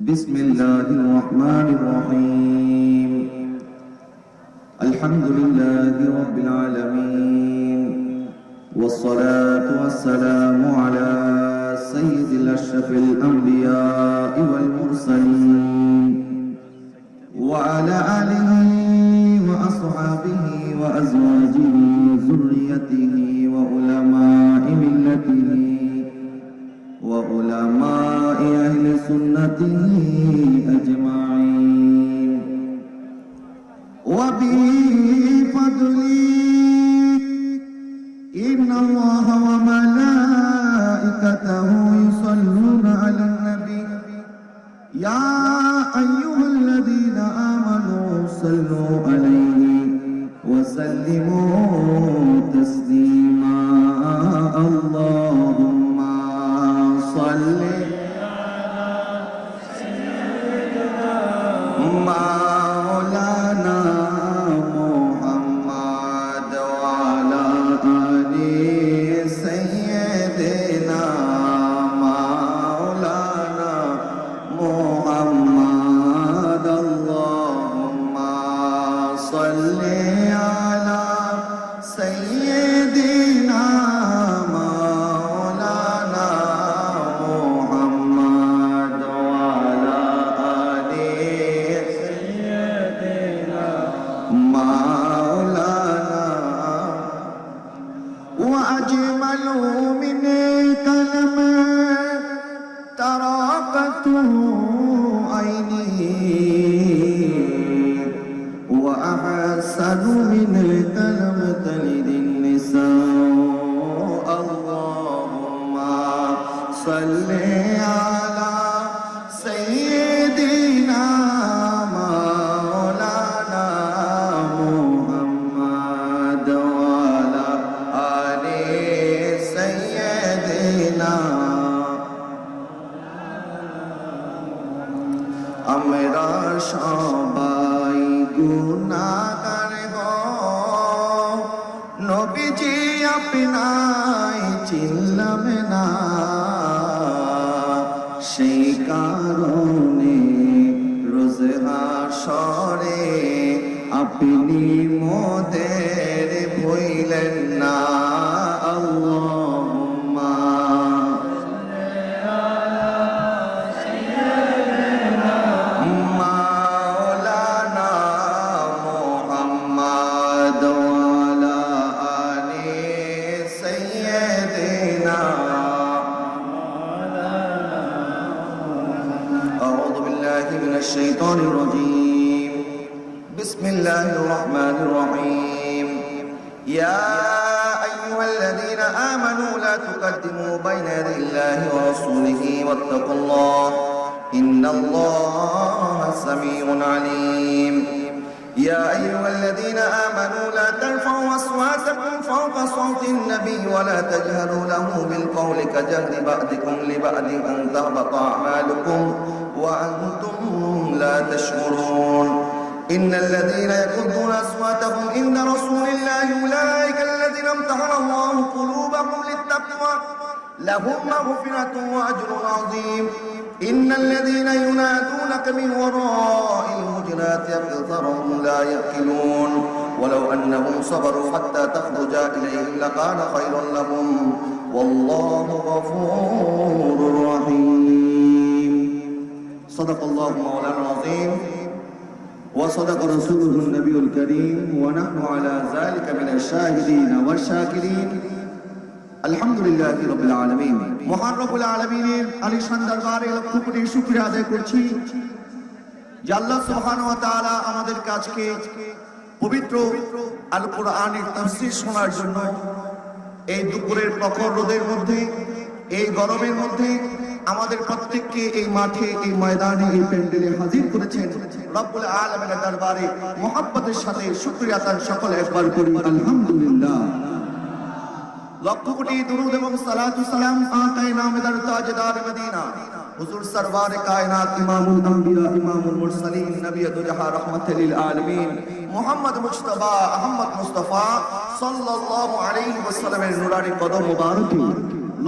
بسم الله الرحمن الرحيم الحمد لله رب العالمين والصلاة والسلام على سيد الأشرف الأنبياء والمرسلين وعلى آله وأصحابه وأزواجه وذريته وعلماء ملته وعلماء أهل سنته أجمعين وبفضله إن الله وملائكته يصلون على النبي يا أيها الذين آمنوا صلوا عليه وسلموا تسليما اللهم صل على سيدنا مولانا محمد وعلى آل سيدنا مولانا محمد اللهم صل على سيدنا مولانا محمد وعلى آل سيدنا مولانا وأجمل من كلام تراقته عيني وأحسن من كلام تلد النساء اللهم صل على سيدنا مولانا محمد وعلى آل سيدنا আমরা সবাই গুনাহগার গো নবীজি আপনায় চিনলাম না সেই কারণে রোজ হাশরে আপনি মোদের ভুলেন না আল্লাহুম্মা الشيطان الرجيم بسم الله الرحمن الرحيم يا أيها الذين آمنوا لا تقدموا بين يدي الله ورسوله واتقوا الله إن الله سميع عليم يا أيها الذين آمنوا لا ترفعوا أصواتكم فوق صوت النبي ولا تجهروا له بالقول كجهر بعضكم لبعض أن تهبط أعمالكم وأنتم لا تشعرون إن الذين يغضون أصواتهم عند رسول الله أولئك الذين امتحن الله قلوبهم للتقوى لهم مغفرة وأجر عظيم إن الذين ينادونك من وراء الهجرات أكثرهم لا يأكلون ولو أنهم صبروا حتى تخرج إليهم لكان خيرا لهم والله غفور رحيم صدق الله مولانا العظيم وصدق رسوله النبي الكريم ونحن على ذلك من الشاهدين والشاكرين الحمد لله رب العالمين মহান রব্বুল আলামিনের আলিশান দরবারে লক্ষ কোটি শুকরিয়া আদায় করছি যে আল্লাহ সুবহানাহু ওয়া তাআলা আমাদের কাজকে পবিত্র আল কোরআনের তাফসীর শোনার জন্য এই দুপুরের প্রখর রোদের মধ্যে এই গরমের মধ্যে আমাদের প্রত্যেককে এই মাঠে এই ময়দানে এই প্যান্ডেলে হাজির করেছেন রব্বুল আলামিনের দরবারে মুহাব্বতের সাথে শুকরিয়া তার সকলে একবার করি আলহামদুলিল্লাহ লক্ষ কোটি দুরূদ এবং সালাতু সালাম আকায়ে নামদার তাজদার মদিনা হুজুর সরওয়ার কায়নাত ইমামুল আম্বিয়া ইমামুল মুরসালিন নবী দুজহা রাহমাতুল লিল আলামিন মুহাম্মদ মুস্তাফা আহমদ মুস্তাফা সাল্লাল্লাহু আলাইহি ওয়াসাল্লামের নুরানি কদম মুবারকে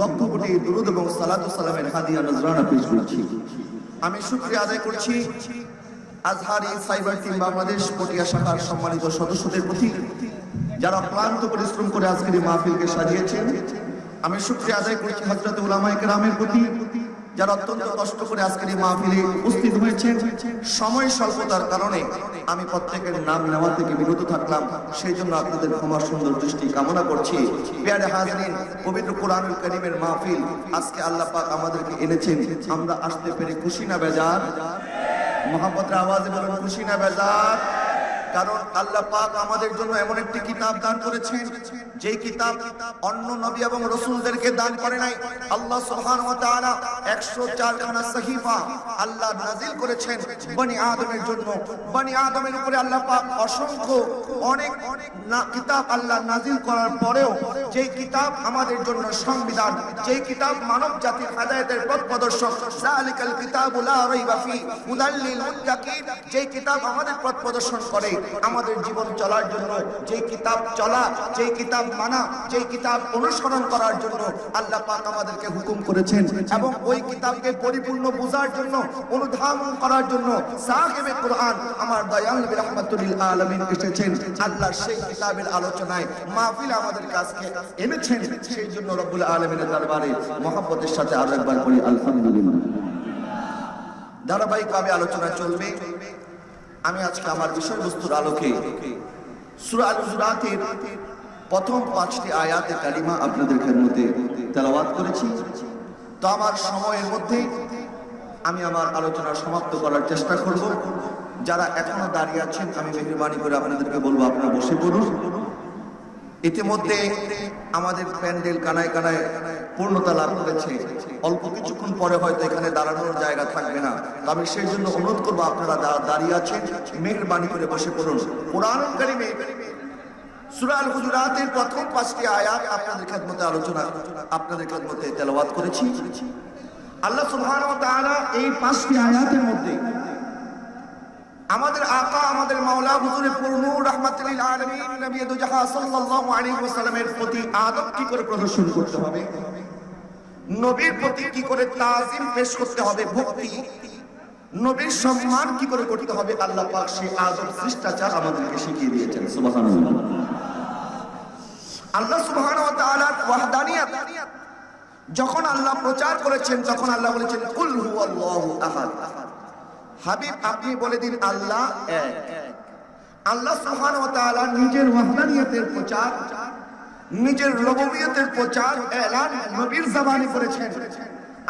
লক্ষ কোটি দুরূদ এবং সালাতু সালামের হাদিয়া নজরানা পেশ করছি আমি শুকরিয়া আদায় করছি আজহারি সাইবার টিম বাংলাদেশ পটিয়া শাখার সম্মানিত সদস্যদের প্রতি, যারা ক্লান্ত পরিশ্রম করে আজকের এই মাহফিলকে সাজিয়েছেন। আমি শুকরিয়া আদায় করছি হযরত উলামায়ে কেরামের প্রতি, যারা অত্যন্ত কষ্ট করে আজকের এই মাহফিলে উপস্থিত হয়েছেন। সময় স্বল্পতার কারণে আমি প্রত্যেকের নাম নেওয়া থেকে বিরত থাকলাম, সেই জন্য আপনাদের ক্ষমা সুন্দর দৃষ্টি কামনা করছি। প্রিয় হাজরিন, পবিত্র কোরআনুল কারীমের মাহফিল আজকে আল্লাহ পাক আমাদেরকে এনেছেন। আমরা আসতে পেরে খুশি না বেজার? মুহাম্মদের আওয়াজে বলুন, খুশি না বেজার? কারণ আল্লাহ পাক আমাদের জন্য এমন একটি কিতাব দান করেছেন, যে কিতাব অন্য নবী এবং রাসূলদেরকে দান করে নাই। আল্লাহ সুবহানাহু ওয়া তাআলা 104 খানা সহিফা আল্লাহ নাযিল করেছেন বনি আদমের জন্য। বনি আদমের উপরে আল্লাহ পাক অসংখ্য অনেক কিতাব আল্লাহ নাযিল করার পরেও যে কিতাব আমাদের জন্য সংবিধান, যে কিতাব মানব জাতির হেদায়েতের পথ প্রদর্শক, যালিকাল কিতাবু লা রাইবা ফি হুদাল লিল মুত্তাকিন, যে কিতাব আমাদের পথ প্রদর্শন করে আমাদের জীবন চলার জন্য, যে কিতাব চলা, যে কিতাব মানা, যে কিতাব অনুসরণ করার জন্য আল্লাহ পাক আমাদেরকে হুকুম করেছেন। এবং ওই কিতাবকে পরিপূর্ণ বোঝার জন্য, অনুধাবন করার জন্য সাহিবে কোরআন আমার দয়াল নবী রাহমাতুল লিল আলামিন এসেছেন। আল্লাহ সেই কিতাবের আলোচনায় মাহফিল আমাদের কাছে এনেছেন, সেই জন্য রব্বুল আলামিনের দরবারে মহব্বতের সাথে আরো একবার বলি আলহামদুলিল্লাহ। ধারাবাহিকভাবে আলোচনা চলবে। আমি আজকে আমার বিষয়বস্তুর আলোকে সূরা আল-হুজুরাতের প্রথম 5টি আয়াতে কালিমা আপনাদের খেদমতে তেলাওয়াত করেছি। তো আমার সময়ের মধ্যে আমি আমার আলোচনা সমাপ্ত করার চেষ্টা করব। যারা এখনো দাঁড়িয়ে আছেন, আমি মেহেরবানি করে আপনাদেরকে বলবো আপনারা বসে পড়ুন। ইতিমধ্যে আমাদের প্যান্ডেল কানায় কানায় পূর্ণতা লাভ করেছে। অল্প কিছুক্ষণ পরে হয়তো এখানে দাঁড়ানোর জায়গা থাকবে না। আমি সেই জন্য অনুরোধ করবো, আপনারা দাঁড়িয়ে আছেন, মেহেরবানি করে বসে পড়ুন। কোরআনুল কারীমে সূরা আল-হুজুরাতের প্রথম 5টি আয়াত আপনাদের খেদমতে আপনাদের খেদমতে তেলাওয়াত করেছি। আল্লাহ সুবহানাহু ওয়া তাআলা এই 5টি আয়াতের মধ্যে আমাদের আকা, আমাদের মাওলা হুজুরে পুরনূর রাহমাতুল লিল আলামিন নবী দু জাহান সাল্লাল্লাহু আলাইহি ওয়াসাল্লামের প্রতি আদব কি করে প্রদর্শন করতে হবে, নবীর প্রতি কি করে তাজিম পেশ করতে হবে, ভক্তি, নবীর সম্মান কি করে করতে হবে, আল্লাহ পাক সেই আদব শিষ্টাচার আমাদেরকে শিখিয়ে দিয়েছেন। সুবহানাল্লাহ। আল্লাহ সুবহানাহু ওয়া তাআলার ওয়াহদানিয়ত যখন আল্লাহ প্রচার করেছেন, তখন আল্লাহ বলেছেন কুল হুয়াল্লাহু আহাদ। হাবিব, আপনি বলে দিন আল্লাহ এক। আল্লাহ সুবহানাহু ওয়া তাআলা নিজের ওয়াহদানিয়তের প্রচার, নিজের রুবুবিয়তের প্রচার এলান নবীর জবানে করেছেন।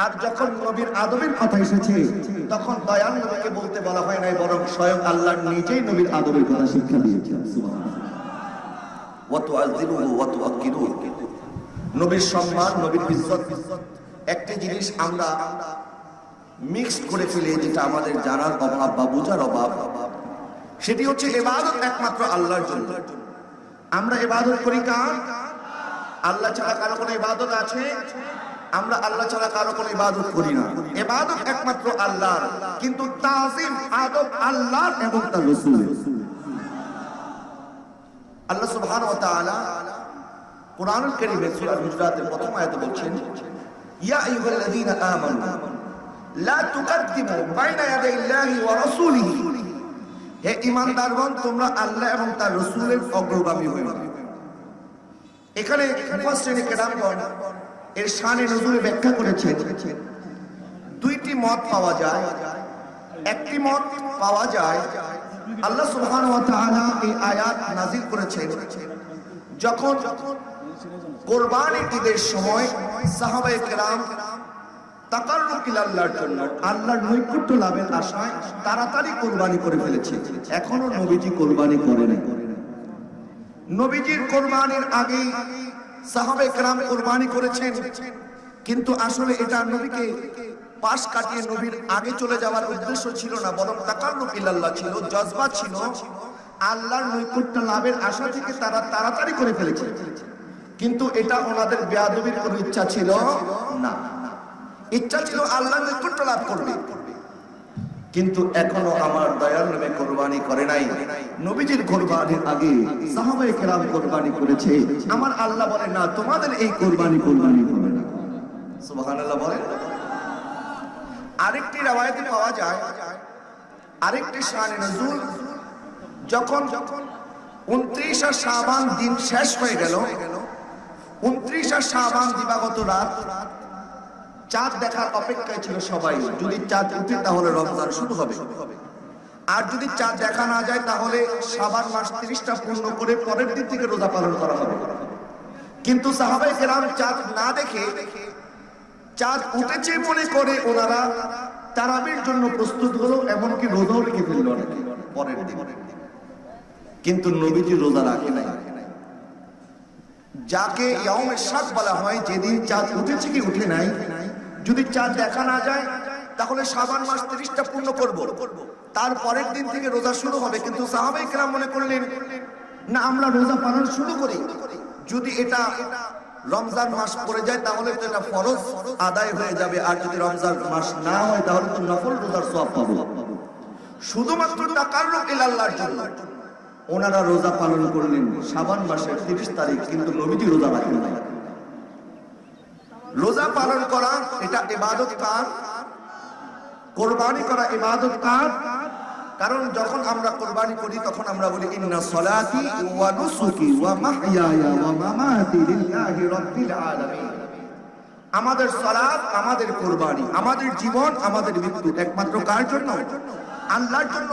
আর যখন নবীর আদবের কথা এসেছে, তখন দয়াল নবীকে বলতে বলা হয় নাই, বরং স্বয়ং আল্লাহ নিজেই নবীর আদবের কথা শিক্ষা দিয়েছেন। সুবহানাল্লাহ। ওয়া তুআযিরুহু ওয়া তুআক্কিরুহু, নবীর সম্মান, নবীর ইজ্জত। একটা জিনিস আমরা মিক্সড করে ফেলে, যেটা আমাদের জানার অভাব বা বোঝার অভাব, সেটি হচ্ছে ইবাদত একমাত্র আল্লাহর জন্য। আমরা ইবাদত করি কার? আল্লাহ ছাড়া কারো কোনো ইবাদত আছে? আমরা আল্লাহ ছাড়া কারো কোনো ইবাদত করি না। ইবাদত একমাত্র আল্লাহর, কিন্তু তাজিম আদব আল্লাহর এবং তার রাসূলের। আল্লাহ সুবহানাহু ওয়া তাআলা কোরআনুল কারীমে সূরা আল-হুজুরাতের প্রথম আয়াতে বলছেন, ইয়া আইয়ুহাল্লাযীনা আমানু লা তুকদ্দিমু বাইনা ইয়াদাইল্লাহি ওয়া রাসূলিহি, হে ঈমানদারগণ, তোমরা আল্লাহ এবং তার রাসূলের অগ্রগামী হইও না। এখানে মুফাসসিরিনে কেরামগণ এর শানে নজুলে ব্যাখ্যা করেছেন। দুইটি মত পাওয়া যায়। একটি মত পাওয়া যায়, আল্লাহ সুবহানাহু ওয়া তাআলা এই আয়াত নাযিল করেছেন যখন কুরবানির ঈদের সময় সাহাবায়ে কেরাম তাকাররুব ইলাল্লাহর জন্য, আল্লাহর নৈকট্য লাভের আশায় তাড়াতাড়ি কুরবানি করে ফেলেছে। এখনো নবীজি কুরবানি করে নাই। নবীজির কুরবানির আগে সাহাবায়ে কেরাম কুরবানি করেছেন, কিন্তু আসলে এটা নবীকে পাশ কাটিয়ে নবীর আগে চলে যাওয়ার উদ্দেশ্য ছিল না, বরং তাকাররুব ইলাল্লাহ ছিল, জজবা ছিল, আল্লাহর নৈকট্য লাভের আশা থেকে তারা তাড়াতাড়ি করে ফেলেছে। কিন্তু এটা ওনাদের বেয়াদবির কোনো ইচ্ছা ছিল না। ইচ্ছা ছিল আল্লাহর নৈকট্য লাভ করবে। কিন্তু এখনো আমার দয়াল নবী কুরবানি করে নাই। নবীজির কুরবানির আগে সাহাবায়ে কেরাম কুরবানি করেছে। আমার আল্লাহ বলে না, তোমাদের এই কুরবানি হবে না। সুবহানাল্লাহ বলেন। আরেকটি রাওয়ায়াতে পাওয়া যায়, আরেকটি শানে নজুল, যখন 29 শাবান দিন শেষ হয়ে গেল, 29 শাবান দিবাগত রাত চাঁদ দেখার অপেক্ষায় ছিল সবাই। যদি চাঁদ উঠে তাহলে রমজান শুরু হবে, আর যদি চাঁদ দেখা না যায় তাহলে শাবান মাস 30টা পূর্ণ করে পরের দিন থেকে রোজা পালন করা হবে। কিন্তু সাহাবায়ে কেরাম চাঁদ না দেখে, চাঁদ উঠেছে মনে করে ওনারা তারাবির জন্য প্রস্তুত হলো, এমনকি রোজাও রেখে ফেললো অনেকে পরের দিন। কিন্তু নবীজি রোজা রাখে নাই। যাকে ইয়াউমে শাক বলা হয়, যেদিন চাঁদ উঠেছে কি উঠে নাই, যদি চাঁদ দেখা না যায় তাহলে শাবান মাস 30টা পূর্ণ করব, তার পরের দিন থেকে রোজা শুরু হবে। কিন্তু সাহাবায়ে কেরাম মনে করলেন না, আমরা রোজা পালন শুরু করি, যদি এটা রমজান মাস পড়ে যায় তাহলে তো এটা ফরজ আদায় হয়ে যাবে, আর যদি রমজান মাস না হয় তাহলে তো নফল রোজার সওয়াব পাবো। শুধুমাত্র তাকাররুব ইলাল্লাহর জন্য ওনারা রোজা পালন করলেন শাবান মাসের 30 তারিখ, কিন্তু নবীজি রোজা রাখেন নাই। রোজা পালন করা এটা ইবাদত কার? কুরবানি করা ইবাদত কার? কারণ যখন আমরা কুরবানি করি তখন আমরা বলি ইন্না সলাতি ওয়া নুসুকি ওয়া মাহইয়ায়া ওয়া মামাতি লিল্লাহি রাব্বিল আলামিন। আমাদের সালাত, আমাদের কুরবানি, আমাদের জীবন, আমাদের মৃত্যু একমাত্র কার জন্য? আল্লাহর জন্য।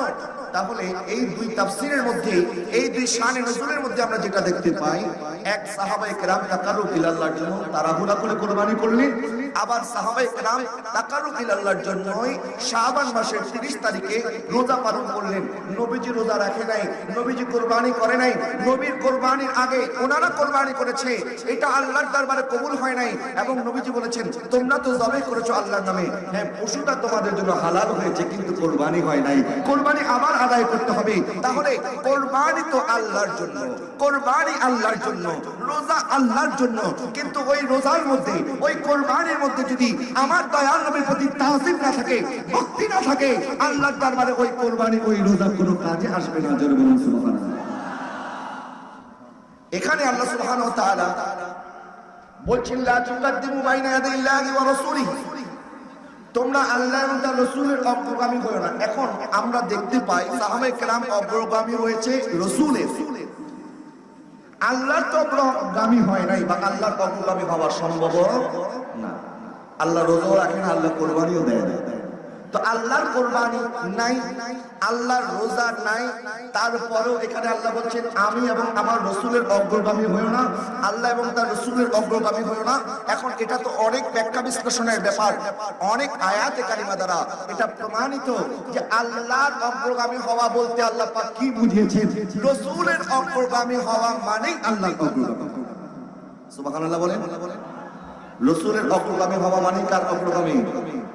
তাহলে এই দুই তাফসীরের মধ্যে, এই দুই শানে নজুলের মধ্যে আমরা যেটা দেখতে পাই, এক সাহাবায়ে কেরাম তাকাররুব ইলাল্লাহর জন্য তাড়াহুড়া করে কুরবানি করলেন, আবার সাহাবায়ে কেরাম তাকাররুব ইলাল্লাহর জন্যই শাবান মাসের 30 তারিখে রোজা পালন করলেন। নবীজি রোজা রাখে নাই, নবীজি কুরবানি করে নাই। নবীর কুরবানির আগে ওনারা কুরবানি করেছে, এটা আল্লাহর দরবারে কবুল হয় নাই, এবং নবীজি বলেছেন তোমরা তো জবাই করেছো আল্লাহর নামে, হ্যাঁ পশুটা তোমাদের জন্য হালাল হয়েছে কিন্তু কুরবানি হয় নাই, কুরবানি আবার আদায় করতে হবে। তাহলে কুরবানি তো আল্লাহর জন্য, কুরবানি আল্লাহর জন্য, রোজা আল্লাহর জন্য, কিন্তু ওই রোজার মধ্যে, ওই কুরবানির মধ্যে যদি আমার দয়াল নবীর প্রতি তাজিম না থাকে, ভক্তি না থাকে, আল্লাহর দরবারে ওই কুরবানি, ওই রোজা কোনো কাজে আসবে না। জোরে বলুন সুবহানাল্লাহ। এখানে আল্লাহ সুবহানাহু ওয়া তাআলা বলছেন লা তুকাদ্দিমু বাইনা ইয়াদাইল্লাহি ওয়া রাসূলিহি, তোমরা আল্লাহ এবং তার রাসূলের অগ্রগামী হয়ো না। এখন আমরা দেখতে পাই সাহাবায়ে কেরাম অগ্রগামী হয়েছে রাসূলের, আল্লাহর তো অগ্রগামী হয় নাই, বা আল্লাহর অগ্রগামী হওয়া সম্ভব না। আল্লাহ রোজাও রাখেন, আল্লাহ কুরবানিও দেয় না। তো আল্লাহর কুরবানি নাই, আল্লাহর রোজা নাই, তারপরেও এখানে আল্লাহ বলছেন আমি এবং আমার রাসূলের অগ্রগামী হয়ো না, আল্লাহ এবং তার রাসূলের অগ্রগামী হয়ো না। এখন এটা তো অনেক ব্যাখ্যা বিশ্লেষণের ব্যাপার, অনেক আয়াতে কারিমা দ্বারা এটা প্রমাণিত যে আল্লাহর অগ্রগামী হওয়া বলতে আল্লাহ পাক কি বুঝিয়েছেন, রাসূলের অগ্রগামী হওয়া মানেই আল্লাহর অগ্রগামী। সুবহানাল্লাহ বলেন। রাসূলের অগ্রগামী হওয়া মানে কার অগ্রগামী?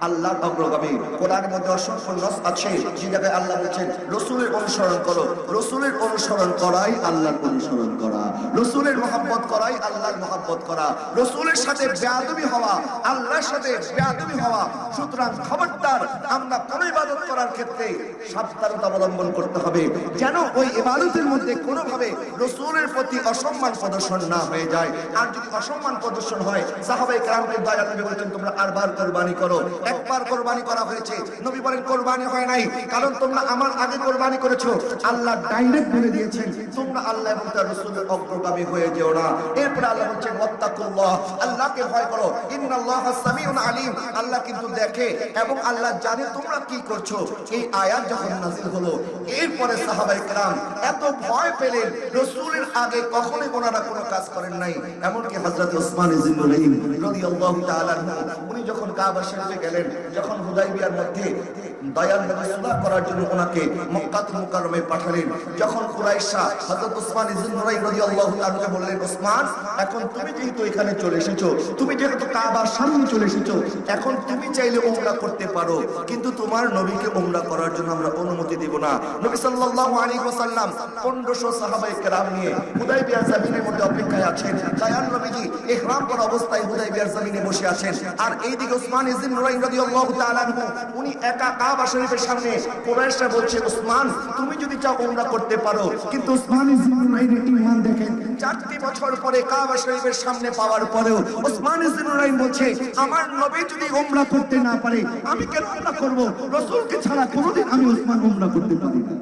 আল্লাহর অগ্রগামী। কোরআনের মধ্যে অসংখ্য নাস আছে যে জায়গায় আল্লাহ বলেছেন রাসূলের অনুসরণ করো। রাসূলের অনুসরণ করাই আল্লাহর অনুসরণ করা, রাসূলের মহব্বত করাই আল্লাহর মহব্বত করা, রাসূলের সাথে বেয়াদবি হওয়া আল্লাহর সাথে বেয়াদবি হওয়া। সুতরাং খবরদার আমরা কোন ইবাদত করার ক্ষেত্রে সাবধানতা অবলম্বন করতে হবে, যেন ওই ইবাদতের মধ্যে কোনোভাবে রাসূলের প্রতি অসম্মান প্রদর্শন না হয়ে যায়। আর যদি অসম্মান প্রদর্শন হয়, সাহাবায়ে কেরামকে দয়াল নবী বলেছেন তোমরা আরবার কুরবানি করো। একবার কুরবানি করা হয়েছে, নবী বলেন কুরবানি হয় নাই, কারণ তোমরা আমার আগে কুরবানি করেছো। আল্লাহ ডাইরেক্ট বলে দিয়েছেন তোমরা আল্লাহ এবং তার রাসূলের অগ্রগামী হয়ে যেও না। এরপর আল্লাহ বলেন ওয়াত্তাকুল্লাহ, আল্লাহকে ভয় করো, ইন্নাল্লাহা সামিউন আলিম, আল্লাহ কিন্তু দেখে এবং আল্লাহ জানে তোমরা কি করছো। এই আয়াত যখন নাযিল হলো, এরপরে সাহাবায়ে কেরাম এত ভয় পেলেন, রাসূলের আগে কখনোই ওনারা কোনো কাজ করেন নাই। এমনকি হযরত ওসমান ইবনে নুরাইন রাদিয়াল্লাহু তাআলা উনি যখন কাবা শরীফে গেলেন, যখন হুদাইবিয়ার মধ্যে দয়াল নবী সুলহ করার জন্য ওনাকে মক্কাতুল মুকাররমায় পাঠালেন, যখন কুরাইশরা হযরত ওসমান ইবনে নুরাইন রাদিয়াল্লাহু তাআলাকে বললেন ওসমান এখন তুমি যেহেতু এখানে চলে এসেছো, তুমি যেহেতু কাবার সামনে চলে এসেছো, এখন তুমি চাইলে উমরা করতে পারো, কিন্তু তোমার নবীকে উমরা করার জন্য আমরা অনুমতি দেব না। নবী সাল্লাল্লাহু আলাইহি ওয়াসাল্লাম 1500 সাহাবায়ে কেরাম নিয়ে হুদাইবিয়ার জমিনের মধ্যে অপেক্ষায় আছেন। দয়াল নবী নবীজি ইহরাম করা অবস্থায় হুদায়বিয়ার জমিনে বসে আছেন, আর এইদিকে উসমান ইবনে নুরাইন রাদিয়াল্লাহু তাআলা আনহু উনি একা কাবা শরীফের সামনে। কুরাইশরা বলছে, উসমান তুমি যদি চাও উমরা করতে পারো। কিন্তু উসমান ইবনে নুরাইনের ঈমান দেখেন, 4টি বছর পরে কাবা শরীফের সামনে পাওয়ার পরেও উসমান ইবনে নুরাইন বলছে, আমার নবী যদি উমরা করতে না পারে আমি কেন উমরা করব? রাসূলকে ছাড়া কোনোদিন আমি উসমান উমরা করতে পারি না।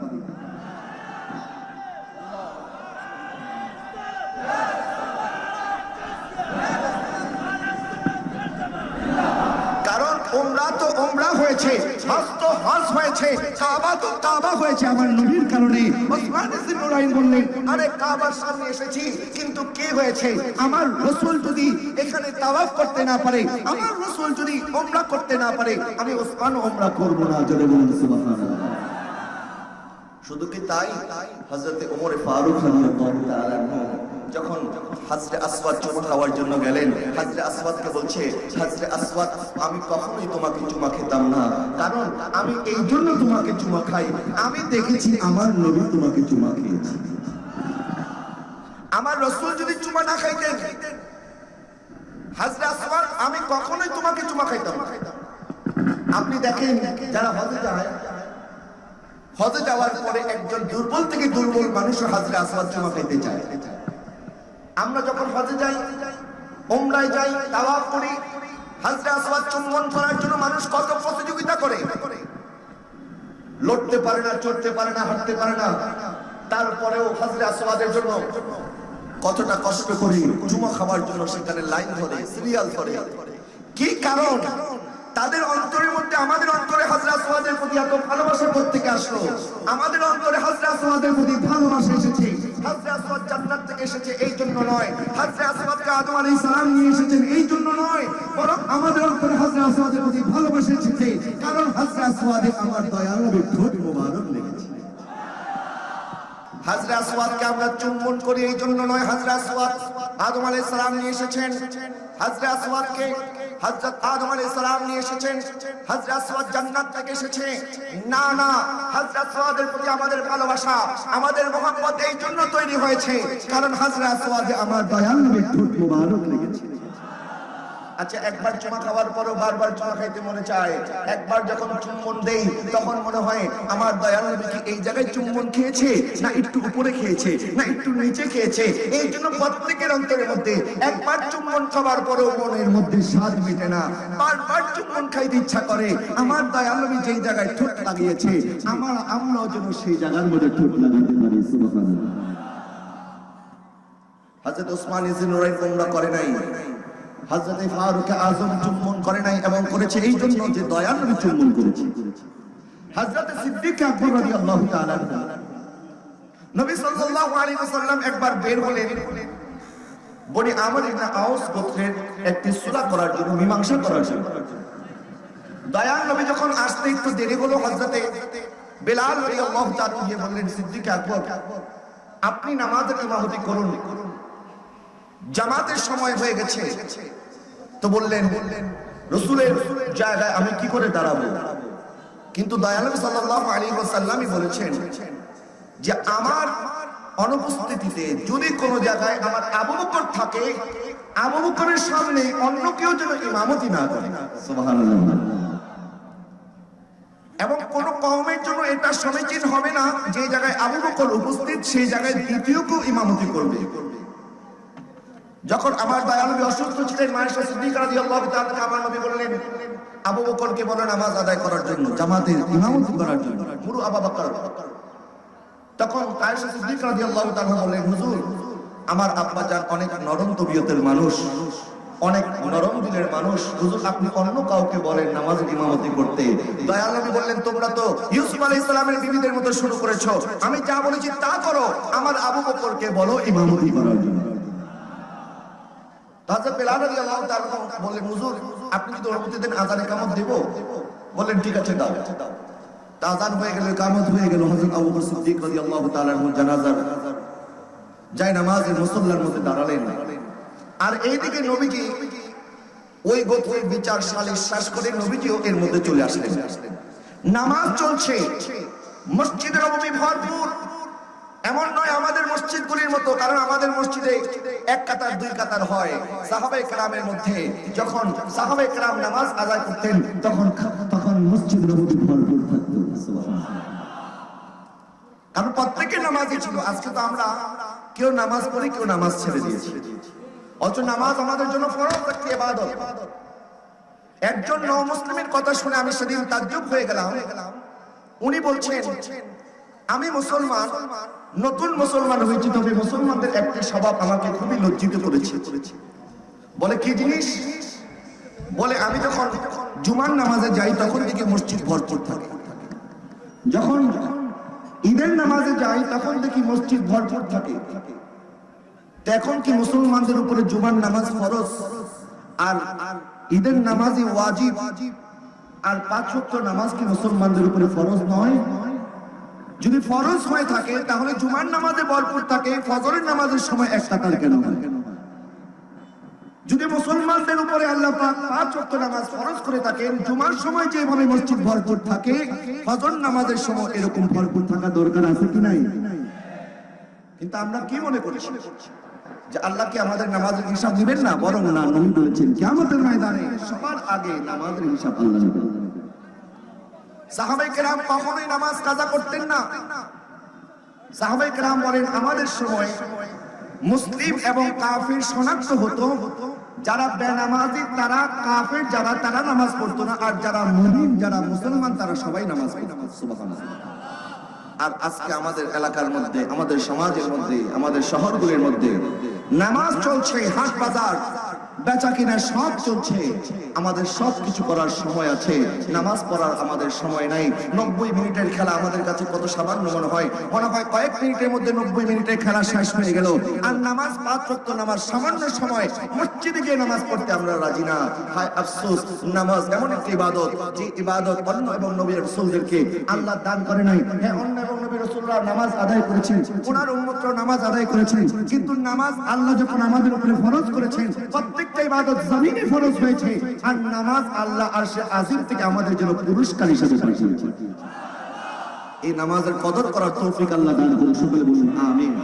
কারণ উমরা তো উমরা হয়েছে, হজ তো হজ হয়েছে, কাবা তো কাবা হয়েছে আমার নবীর কারণে। উসমান ইবনে নুরাইন বললেন, আরে কাবার সামনে এসেছি, কিন্তু কি হয়েছে? আমার রাসূল যদি এখানে তাওয়াফ করতে না পারে, আমার রাসূল যদি উমরা করতে না পারে, আমি উসমান উমরা করব না। জোরে বলুন সুবহানাল্লাহ। শুধু কি তাই, হযরতে ওমর ফারুক রাদিয়াল্লাহু তাআলা আনহু যখন হযরত আসওয়াদ চুমা খাওয়ার জন্য গেলেন, হযরত আসওয়াদকে বলছে, হযরত আসওয়াদ আমি কখনোই তোমাকে চুমা খেতাম না, কারণ আমি এই জন্য তোমাকে চুমা খাই, আমি দেখেছি আমার নবী তোমাকে চুমা খেয়েছে। আমার রাসূল যদি চুমা না খাইতেন, হযরত আসওয়াদ আমি কখনোই তোমাকে চুমা খাইতাম না। আপনি দেখেন যারা হজে যায়, হজে যাওয়ার পরে একজন দুর্বল থেকে দুর্বল মানুষও হযরত আসওয়াদ চুমা খাইতে চায়। আমরা যখন হজে যাই, উমরায় যাই, তাওয়াফ করি, হযরত আসওয়াদ চুম্বন করার জন্য মানুষ কত প্রতিযোগিতা করে, লড়তে পারে না, চড়তে পারে না, হাঁটতে পারে না, তারপরেও হযরত আসওয়াদের জন্য কতটা কষ্ট করি চুমা খাওয়ার জন্য সেখানে লাইন ধরে, সিরিয়াল ধরে। কি কারণ? তাদের অন্তরের মধ্যে আমাদের অন্তরে হযরত আসওয়াদের প্রতি এত ভালোবাসা প্রত্যেকে আসলো। আমাদের অন্তরে হযরত আসওয়াদের প্রতি ভালোবাসা এসেছে। হযরত আসওয়াদ জান্নাত থেকে এসেছে এই জন্য নয়, হযরত আসওয়াদকে আদম আলাইহিস সালাম নিয়ে এসেছেন এই জন্য নয়, বরং আমাদের অন্তরে হযরত আসওয়াদের প্রতি ভালোবাসা এসেছে কারণ হযরত আসওয়াদে আমার দয়াল নবীর ঠোঁট মোবারক লেগেছে। হযরত আসওয়াদকে আমরা চুম্বন করি এই জন্য নয়, হযরত আসওয়াদ আদম আলাইহিস সালাম নিয়ে এসেছেন। হযরত আসওয়াদকে হযরত আদম আলাইহিস সালাম নিয়ে এসেছেন, হযরত আসওয়াদ জান্নাত থেকে এসেছে, না না, হযরত আসওয়াদের প্রতি আমাদের ভালোবাসা, আমাদের মহব্বত এই জন্য তৈরি হয়েছে কারণ হযরত আসওয়াদে আমার দয়াল নবীর ঠোঁট মোবারক লেগেছে। আচ্ছা, একবার চুমা খাওয়ার পরও বারবার চুমা খাইতে মনে চায়। একবার যখন চুম্বন দেই তখন মনে হয় আমার দয়াল নবী কি এই জায়গায় চুম্বন খেয়েছে, না একটু উপরে খেয়েছে, না একটু নিচে খেয়েছে। এই জন্য প্রত্যেকের অন্তরের মধ্যে একবার চুম্বন খাওয়ার পরও মনের মধ্যে স্বাদ মেটে না, বারবার চুম্বন খাইতে ইচ্ছা করে। আমার দয়াল নবী যেই জায়গায় ঠোঁট লাগিয়েছে আমরাও যেন সেই জায়গার মধ্যে ঠোঁট লাগাতে পারি। সুবহানাল্লাহ। হযরত উসমান ইবনে নুরাইন উমরা করে নাই, হযরত ফারুক আযম চুম্বন করে নাই, এবং করেছে এই জন্য যে দয়াল নবী চুম্বন করেছে। হযরত সিদ্দিক আকবর রাদিয়াল্লাহু তাআলা নবী সাল্লাল্লাহু আলাইহি ওয়াসাল্লাম একবার বের হলেন বনি আমর ইবনে আউস গোত্রের একটি সুলহ করার জন্য, মীমাংসা করার জন্য। দয়াল নবী যখন আসতে একটু দেরি হলো, হযরত বেলাল রাদিয়াল্লাহু তাআলা গিয়ে বললেন, সিদ্দিক আকবর আপনি নামাজের ইমামতি করুন, জামাতের সময় হয়ে গেছে। তো বললেন, রাসূলের জায়গায় আমি কি করে দাঁড়াবো? কিন্তু দয়াল নবী সাল্লাল্লাহু আলাইহি ওয়াসাল্লামই বলেছেন যে আমার অনুপস্থিতিতে যদি কোনো জায়গায় আমার আবু বকর থাকে, আবু বকরের সামনে অন্য কেউ যেন ইমামতি না করে। সুবহানাল্লাহ। এবং কোন কওমের জন্য এটা সমীচীন হবে না যে জায়গায় আবু বকর উপস্থিত সেই জায়গায় দ্বিতীয় কেউ ইমামতি করবে। যখন আমার দয়াল নবী অসুস্থ ছিলেন, মায়েশা সিদ্দিকা রাদিয়াল্লাহু তাআলা আমার নবী বললেন, আবু বকরকে বলো নামাজ আদায় করার জন্য, জামাতের ইমামতি করার জন্য, পুরো আবু বকর। তখন মায়েশা সিদ্দিকা রাদিয়াল্লাহু তাআলা বললেন, হুজুর আমার আব্বা জান অনেক নরম তবিয়তের মানুষ, অনেক নরম দিলের মানুষ, হুজুর আপনি অন্য কাউকে বলেন নামাজের ইমামতি করতে। দয়াল নবী বললেন, তোমরা তো ইউসুফ আলাইহিস সালামের বিবিদের মতো শুরু করেছো, আমি যা বলেছি তা করো, আমার আবু বকরকে বলো ইমামতি করার জন্য। হযরত বেলাল রাদিয়াল্লাহু তাআলা বললেন, হুজুর আপনি যদি অনুমতি দেন আযান ইকামত দেব? বললেন ঠিক আছে দাও। আযান হয়ে গেল, ইকামত হয়ে গেল। হযরত আবু বকর সিদ্দিক রাদিয়াল্লাহু তাআলা জানাজার যায় নামাজের মুসল্লার মধ্যে দাঁড়ালেন। আর এইদিকে নবীজি ওই গোত্রের বিচার সালিশ শেষ করে নবীজিও এর মধ্যে চলে আসলেন। নামাজ চলছে, মসজিদে নববী ভরপুর। এমন নয় আমাদের মসজিদগুলির মতো, কারণ আমাদের মসজিদে এক কাতার দুই কাতার হয়। সাহাবায়ে কেরামের মধ্যে যখন সাহাবায়ে কেরাম নামাজ আদায় করতেন তখন মসজিদ নববী ভরপুর থাকতো। সুবহানাল্লাহ। কারণ প্রত্যেকে নামাজই ছিল। আজকে তো আমরা কেউ নামাজ পড়ি, কেউ নামাজ ছেড়ে দিয়েছি। অথচ নামাজ আমাদের জন্য ফরজ একটি ইবাদত। একজন নও মুসলিমের কথা শুনে আমি সেদিন তাজ্জুব হয়ে গেলাম। উনি বলছেন, আমি মুসলমান, নতুন মুসলমান হয়েছি, তবে মুসলমানদের একটি স্বভাব আমাকে খুবই লজ্জিত করেছে। বলে কি জিনিস? বলে আমি যখন জুমার নামাজে যাই তখন থেকে মসজিদ ভরপুর থাকে, যখন ঈদের নামাজে যাই তখন দেখি মসজিদ ভরপুর থাকে। এখন কি মুসলমানদের উপরে জুমার নামাজ ফরজ আর ঈদের নামাজই ওয়াজিব, আর 5 ওয়াক্ত নামাজ কি মুসলমানদের উপরে ফরজ নয়? যদি ফরজ হয়ে থাকে তাহলে জুমার নামাজে ভরপুর থাকে, ফজরের নামাজের সময় এক কাতার কেন? যদি মুসলমানদের উপরে আল্লাহ পাক 5 ওয়াক্ত নামাজ ফরজ করে থাকেন, জুমার সময় যেভাবে মসজিদ ভরপুর থাকে, ফজর নামাজের সময় এরকম ভরপুর থাকা দরকার আছে কি নাই? কিন্তু আমরা কি মনে করছি যে আল্লাহ কি আমাদের নামাজের হিসাব নেবেন না? বরং না, নবী বলেছেন কিয়ামতের ময়দানে সবার আগে নামাজের হিসাব আল্লাহ নেবেন। সাহাবায়ে কেরাম কখনোই নামাজ কাজা করতেন না। সাহাবায়ে কেরাম বলেন, আমাদের সময় মুসলিম এবং কাফির শনাক্ত হতো। যারা বেনামাজি তারা কাফির, যারা তারা নামাজ পড়তো না, আর যারা মুমিন যারা মুসলমান তারা সবাই নামাজ পড়তো। সুবহানাল্লাহ। আর আজকে আমাদের এলাকার মধ্যে, আমাদের সমাজের মধ্যে, আমাদের শহরগুলোর মধ্যে নামাজ চলছে, হাট বাজার বেচা কিনা সব চলছে, আমাদের সব কিছু করার সময় আছে, নামাজ পড়ার আমাদের সময় নাই। 90 মিনিটের খেলা আমাদের কাছে কত সামান্য মনে হয় কয়েক মিনিটের মধ্যে 90 মিনিটের খেলা শেষ হয়ে গেল। আর নামাজ 5 ওয়াক্ত নামাজ সামান্য সময় মসজিদে গিয়ে নামাজ পড়তে আমরা রাজি না। হায় আফসোস, নামাজ এমন একটি ইবাদত যে ইবাদত অন্য এবং নবী রাসূলদেরকে আল্লাহ দান করে নাই। হ্যাঁ, অন্য এবং নবী রাসূলরা নামাজ আদায় করেছেন, ওনার উম্মতরা নামাজ আদায় করেছেন, কিন্তু নামাজ আল্লাহ যখন আমাদের উপরে ফরজ করেছেন, প্রত্যেকটা ইবাদত জমিনে ফরজ হয়েছে, আর নামাজ আল্লাহ আরশে আজিম থেকে আমাদের জন্য পুরস্কার হিসেবে পাঠিয়েছেন। এই নামাজের কদর করার তৌফিক আল্লাহ দান করুন। সকলে বলুন আমিন।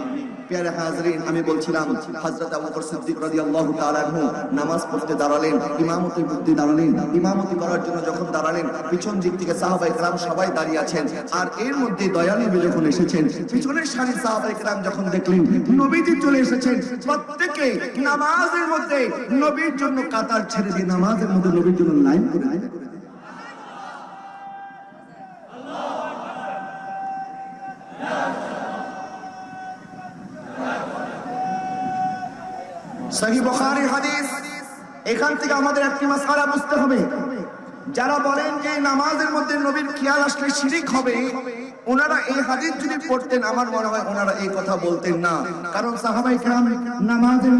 প্যারে হাজরিন, আমি বলছিলাম হযরত আবু বকর সিদ্দিক রাদিয়াল্লাহু তাআলা আনহু নামাজ পড়তে দাঁড়ালেন, ইমামতি করতে দাঁড়ালেন। ইমামতি করার জন্য যখন দাঁড়ালেন, পিছন দিক থেকে সাহাবায়ে কেরাম সবাই দাঁড়িয়ে আছেন। আর এর মধ্যে দয়াল নবী যখন এসেছেন, পিছনের সারি সাহাবায়ে কেরাম যখন দেখলেন নবীজি চলে এসেছেন, প্রত্যেকে নামাজের মধ্যে নবীর জন্য কাতার ছেড়ে দিয়ে নামাজের মধ্যে নবীর জন্য লাইন করে দিলেন। সহিহ বুখারীর হাদিস। এখান থেকে আমাদের একটি মাসআলা বুঝতে হবে। যারা বলেন যে নামাজের মধ্যে নবীর খেয়াল আসলে শিরক হবে, ওনারা এই হাদিস যদি পড়তেন আমার মনে হয় ওনারা এই কথা বলতেন না। কারণ সাহাবায়ে কেরাম নামাজের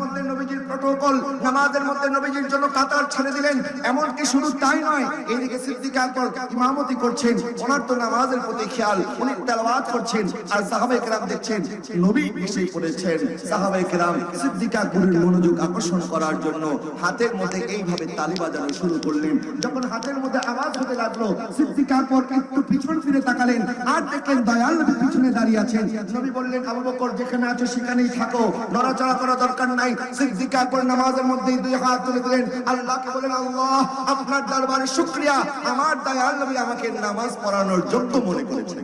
মধ্যে নবীজির প্রটোকল, নামাজের মধ্যে নবীজির জন্য কাতার ছেড়ে দিলেন। এমনকি শুধু তাই নয়, এইদিকে সিদ্দিক আকবর ইমামতি করছেন, ওনার তো নামাজের প্রতি খেয়াল, উনি তেলাওয়াত করছেন, আর সাহাবায়ে কেরাম দেখছেন নবী এসে পড়েছেন। সাহাবায়ে কেরাম সিদ্দিক আকবরের মনোযোগ আকর্ষণ করার জন্য হাতের মধ্যে এইভাবে তালি বাজানো শুরু করলেন। যখন হাতের মধ্যে আওয়াজ হতে লাগলো, সিদ্দিক আকবর একটু পিছন ফিরে তাকালেন, আর দেখলেন দয়াল নবী পিছনে দাঁড়িয়ে আছেন। নবী বললেন, আবু বকর যেখানে আছো সেখানেই থাকো, নড়াচড়া করার দরকার নাই। সিদ্দিক আকবর নামাজের মধ্যেই 2 হাত তুলে দিলেন, আল্লাহকে বলেন, আল্লাহ আপনার দরবারে শুকরিয়া, আমার দয়াল নবী আমাকে নামাজ পড়ানোর যোগ্য মনে করেছেন।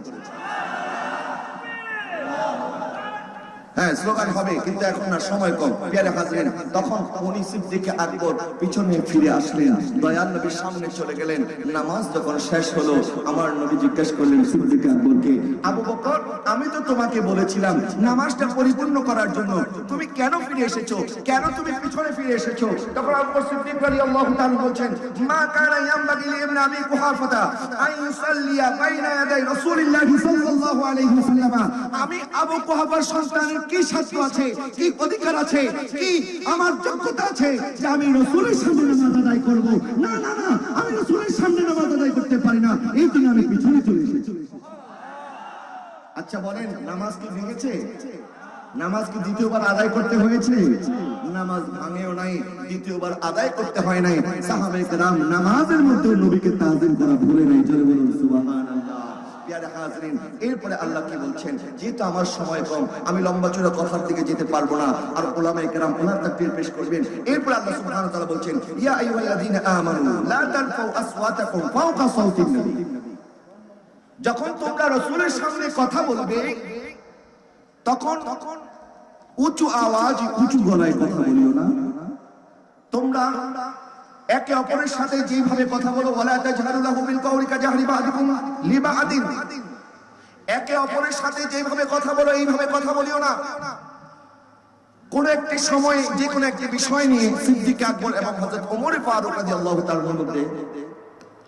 হ্যাঁ, স্লোগান হবে, কিন্তু এখন না, সময় কম। প্যারে হাজরিন, তখন উনি সিদ্দিক আকবর পিছনে ফিরে আসলেন, দয়াল নবীর সামনে চলে গেলেন। নামাজ যখন শেষ হলো, আমার নবী জিজ্ঞেস করলেন সিদ্দিক আকবরকে, আবু বকর আমি তো তোমাকে বলেছিলাম নামাজটা পরিপূর্ণ করার জন্য, তুমি কেন ফিরে এসেছো, কেন তুমি পিছনে ফিরে এসেছো? তখন আবু বকর সিদ্দিক রাদিয়াল্লাহু তাআলা বলছেন, মা কানা ইয়ামবাগি লিইবনে আবি কুহাফাতা আন ইউসাল্লিয়া বাইনা ইয়াদাই রাসূলিল্লাহি সাল্লাল্লাহু আলাইহি ওয়াসাল্লাম। আমি আবু কুহাফার সন্তানের কি সাধ্য আছে, কি অধিকার আছে, কি আমার যোগ্যতা আছে যে আমি রাসূলের সামনে নামাজ আদায় করব? না না না, আমি রাসূলের সামনে নামাজ আদায় করতে পারি না, এই জন্য আমি পিছনে চলে এসেছি। আচ্ছা বলেন, নামাজ কি ভেঙেছে? নামাজ কি দ্বিতীয়বার আদায় করতে হয়েছে? নামাজ ভাঙেও নাই, দ্বিতীয়বার আদায় করতে হয় নাই। সাহাবায়ে কেরাম নামাজের মধ্যে নবীকে তাজিম করা ভুলে নাই। জোরে বলুন সুবহানাল্লাহ। প্রিয় হাজরিন, এরপরে আল্লাহ কি বলছেন, যেহেতু আমার সময় কম আমি লম্বা চূড়া কথার দিকে যেতে পারবো না, আর উলামায়ে কেরাম ওনার তাকবীর পেশ করবেন। এরপরে আল্লাহ সুবহানাহু ওয়া তাআলা বলছেন, ইয়া আইয়ুহাল্লাযীনা আমানু লা তারফাউ আসওয়াতাকুম ফাওকা সাওতিন নবী। যখন তোমরা রাসূলের সামনে কথা বলবে তখন উঁচু আওয়াজ উঁচু গলায় কথা বলিও না। তোমরা একে অপরের সাথে যেভাবে কথা বলো, ওয়ালা তাজহারু লাহু বিল কাওলি কাজাহরি বা'দিকুম লিবা'দিন, একে অপরের সাথে যেভাবে কথা বলো এইভাবে কথা বলিও না। কোন একটি সময় যে কোন একটি বিষয় নিয়ে সিদ্দিক আকবর এবং হযরত ওমর ফারুক রাদিয়াল্লাহু তাআলার মধ্যে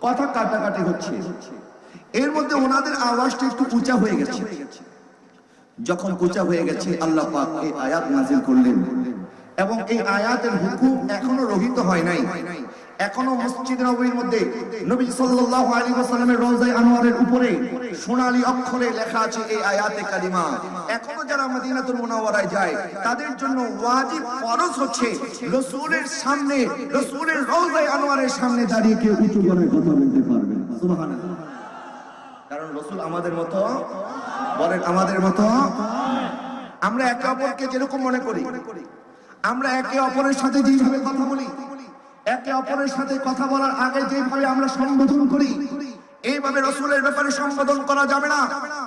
কথা কাটাকাটি হচ্ছে, এর মধ্যে ওনাদের আওয়াজটা একটু উঁচা হয়ে গেছে। যখন উঁচা হয়ে গেছে আল্লাহ পাক এই আয়াত নাযিল করলেন, এবং এই আয়াতের হুকুম এখনো রহিত হয় নাই। এখনো মসজিদ নববীর মধ্যে নবী সাল্লাল্লাহু আলাইহি ওয়াসাল্লামের রওজায়ে আনোয়ারের উপরে সোনালী অক্ষরে লেখা আছে এই আয়াতে কারিমা। এখনো যারা মদিনাতুল মুনাওয়ারায় যায় তাদের জন্য ওয়াজিব ফরজ হচ্ছে রাসূলের সামনে, রাসূলের রওজায়ে আনোয়ারের সামনে দাঁড়িয়ে কেউ উঁচু গলায় কথা বলতে পারবে না। সুবহানাল্লাহ। কারণ রাসূল আমাদের মতো, বলেন আমাদের মতো। আমরা একে অপরকে যেরকম মনে করি, আমরা একে অপরের সাথে যেভাবে কথা বলি, একে অপরের সাথে কথা বলার আগে যেভাবে আমরা সম্বোধন করি, এইভাবে রাসূলের ব্যাপারে সম্বোধন করা যাবে না।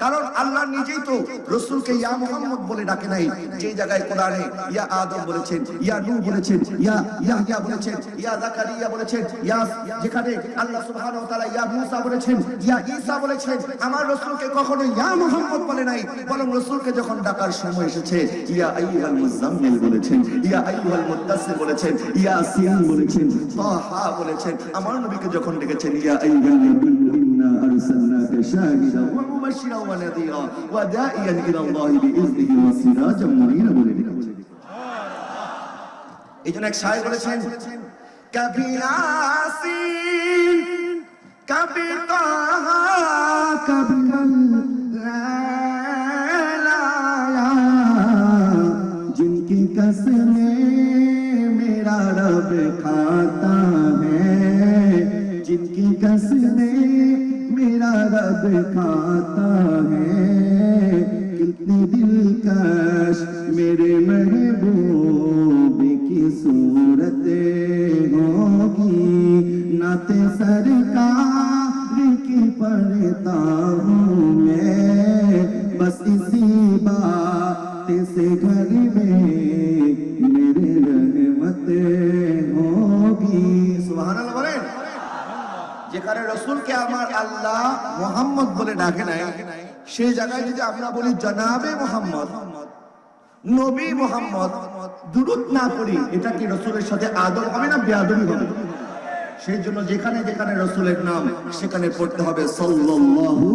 কারণ আল্লাহ নিজেই তো রাসূলকে ইয়া মুহাম্মদ বলে ডাকে নাই। যে জায়গায় কোরআনে ইয়া আদম বলেছেন, ইয়া নূহ বলেছেন, ইয়া ইয়াহইয়া বলেছেন, ইয়া যাকারিয়া বলেছেন, ইয়া, যেখানে আল্লাহ সুবহানাহু ওয়া তাআলা ইয়া মূসা বলেছেন, ইয়া ঈসা বলেছেন, আমার রাসূলকে কখনো ইয়া মুহাম্মদ বলে নাই। বরং রাসূলকে যখন ডাকার সময় এসেছে ইয়া আইয়ুহাল মুযাম্মিল বলেছেন, ইয়া আইয়ুহাল মুদ্দাসসির বলেছেন, ইয়াসিন বলেছেন, তাহা বলেছেন। আমার নবীকে যখন ডেকেছেন ইয়া আইয়ুহান নবী أرسلناك شاهدا ومبشرا ونذيرا وداعيا إلى الله بإذنه وسراجا منيرا বলে দিয়েছেন। এইজন্য এক শায়ের বলেছেন, কবি ইয়াসিন কবি তাহা কবি লাইলা, जिनकी कसमें मेरा रब खाता है, जिनकी कसमें मेरा रब खाता है, कितनी दिलकश मेरे महबूब की सूरतें होगी, नाते सरकार की पढ़ता हूँ मैं, बस इसी बात से घर में मेरे रहमतें होगी। सुभान अल्लाह बोलें। যেখানে রাসূলকে আমার আল্লাহ মুহাম্মদ বলে ডাকে নাই, সেই জায়গায় যদি আমরা বলি জনাবে মুহাম্মদ, নবী মুহাম্মদ, দুরূদ না পড়ি, এটা কি রাসূলের সাথে আদব হবে না বেয়াদবি হবে? সেই জন্য যেখানে যেখানে রাসূলের নাম সেখানে পড়তে হবে সাল্লাল্লাহু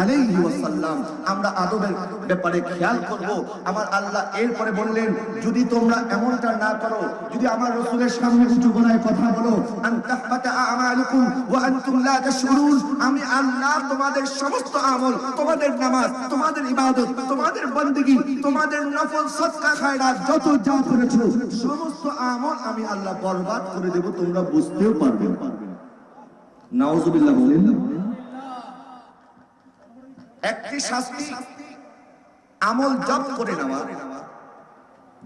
আলাইহি ওয়াসাল্লাম। আমরা আদবের ব্যাপারে খেয়াল করব। আমার আল্লাহ এরপরে বললেন, যদি তোমরা এমনটা না করো, যদি আমার রাসূলের সামনে উঁচু গলায় কথা বলো, আন তাহবাতা আমালুকুম ওয়া আনতুম লা তাশউরুন, আমি আল্লাহ তোমাদের সমস্ত আমল, তোমাদের নামাজ, তোমাদের ইবাদত, তোমাদের বندگی, তোমাদের নফল সদকা খায়রাত যত যা করেছো সমস্ত আমল আমি আল্লাহ বরবাদ করে দেব, তোমরা বুঝতেও পারবে না। নাউযুবিল্লাহ বলেন। একটি শাস্তি আমল জব্দ করে নেওয়া,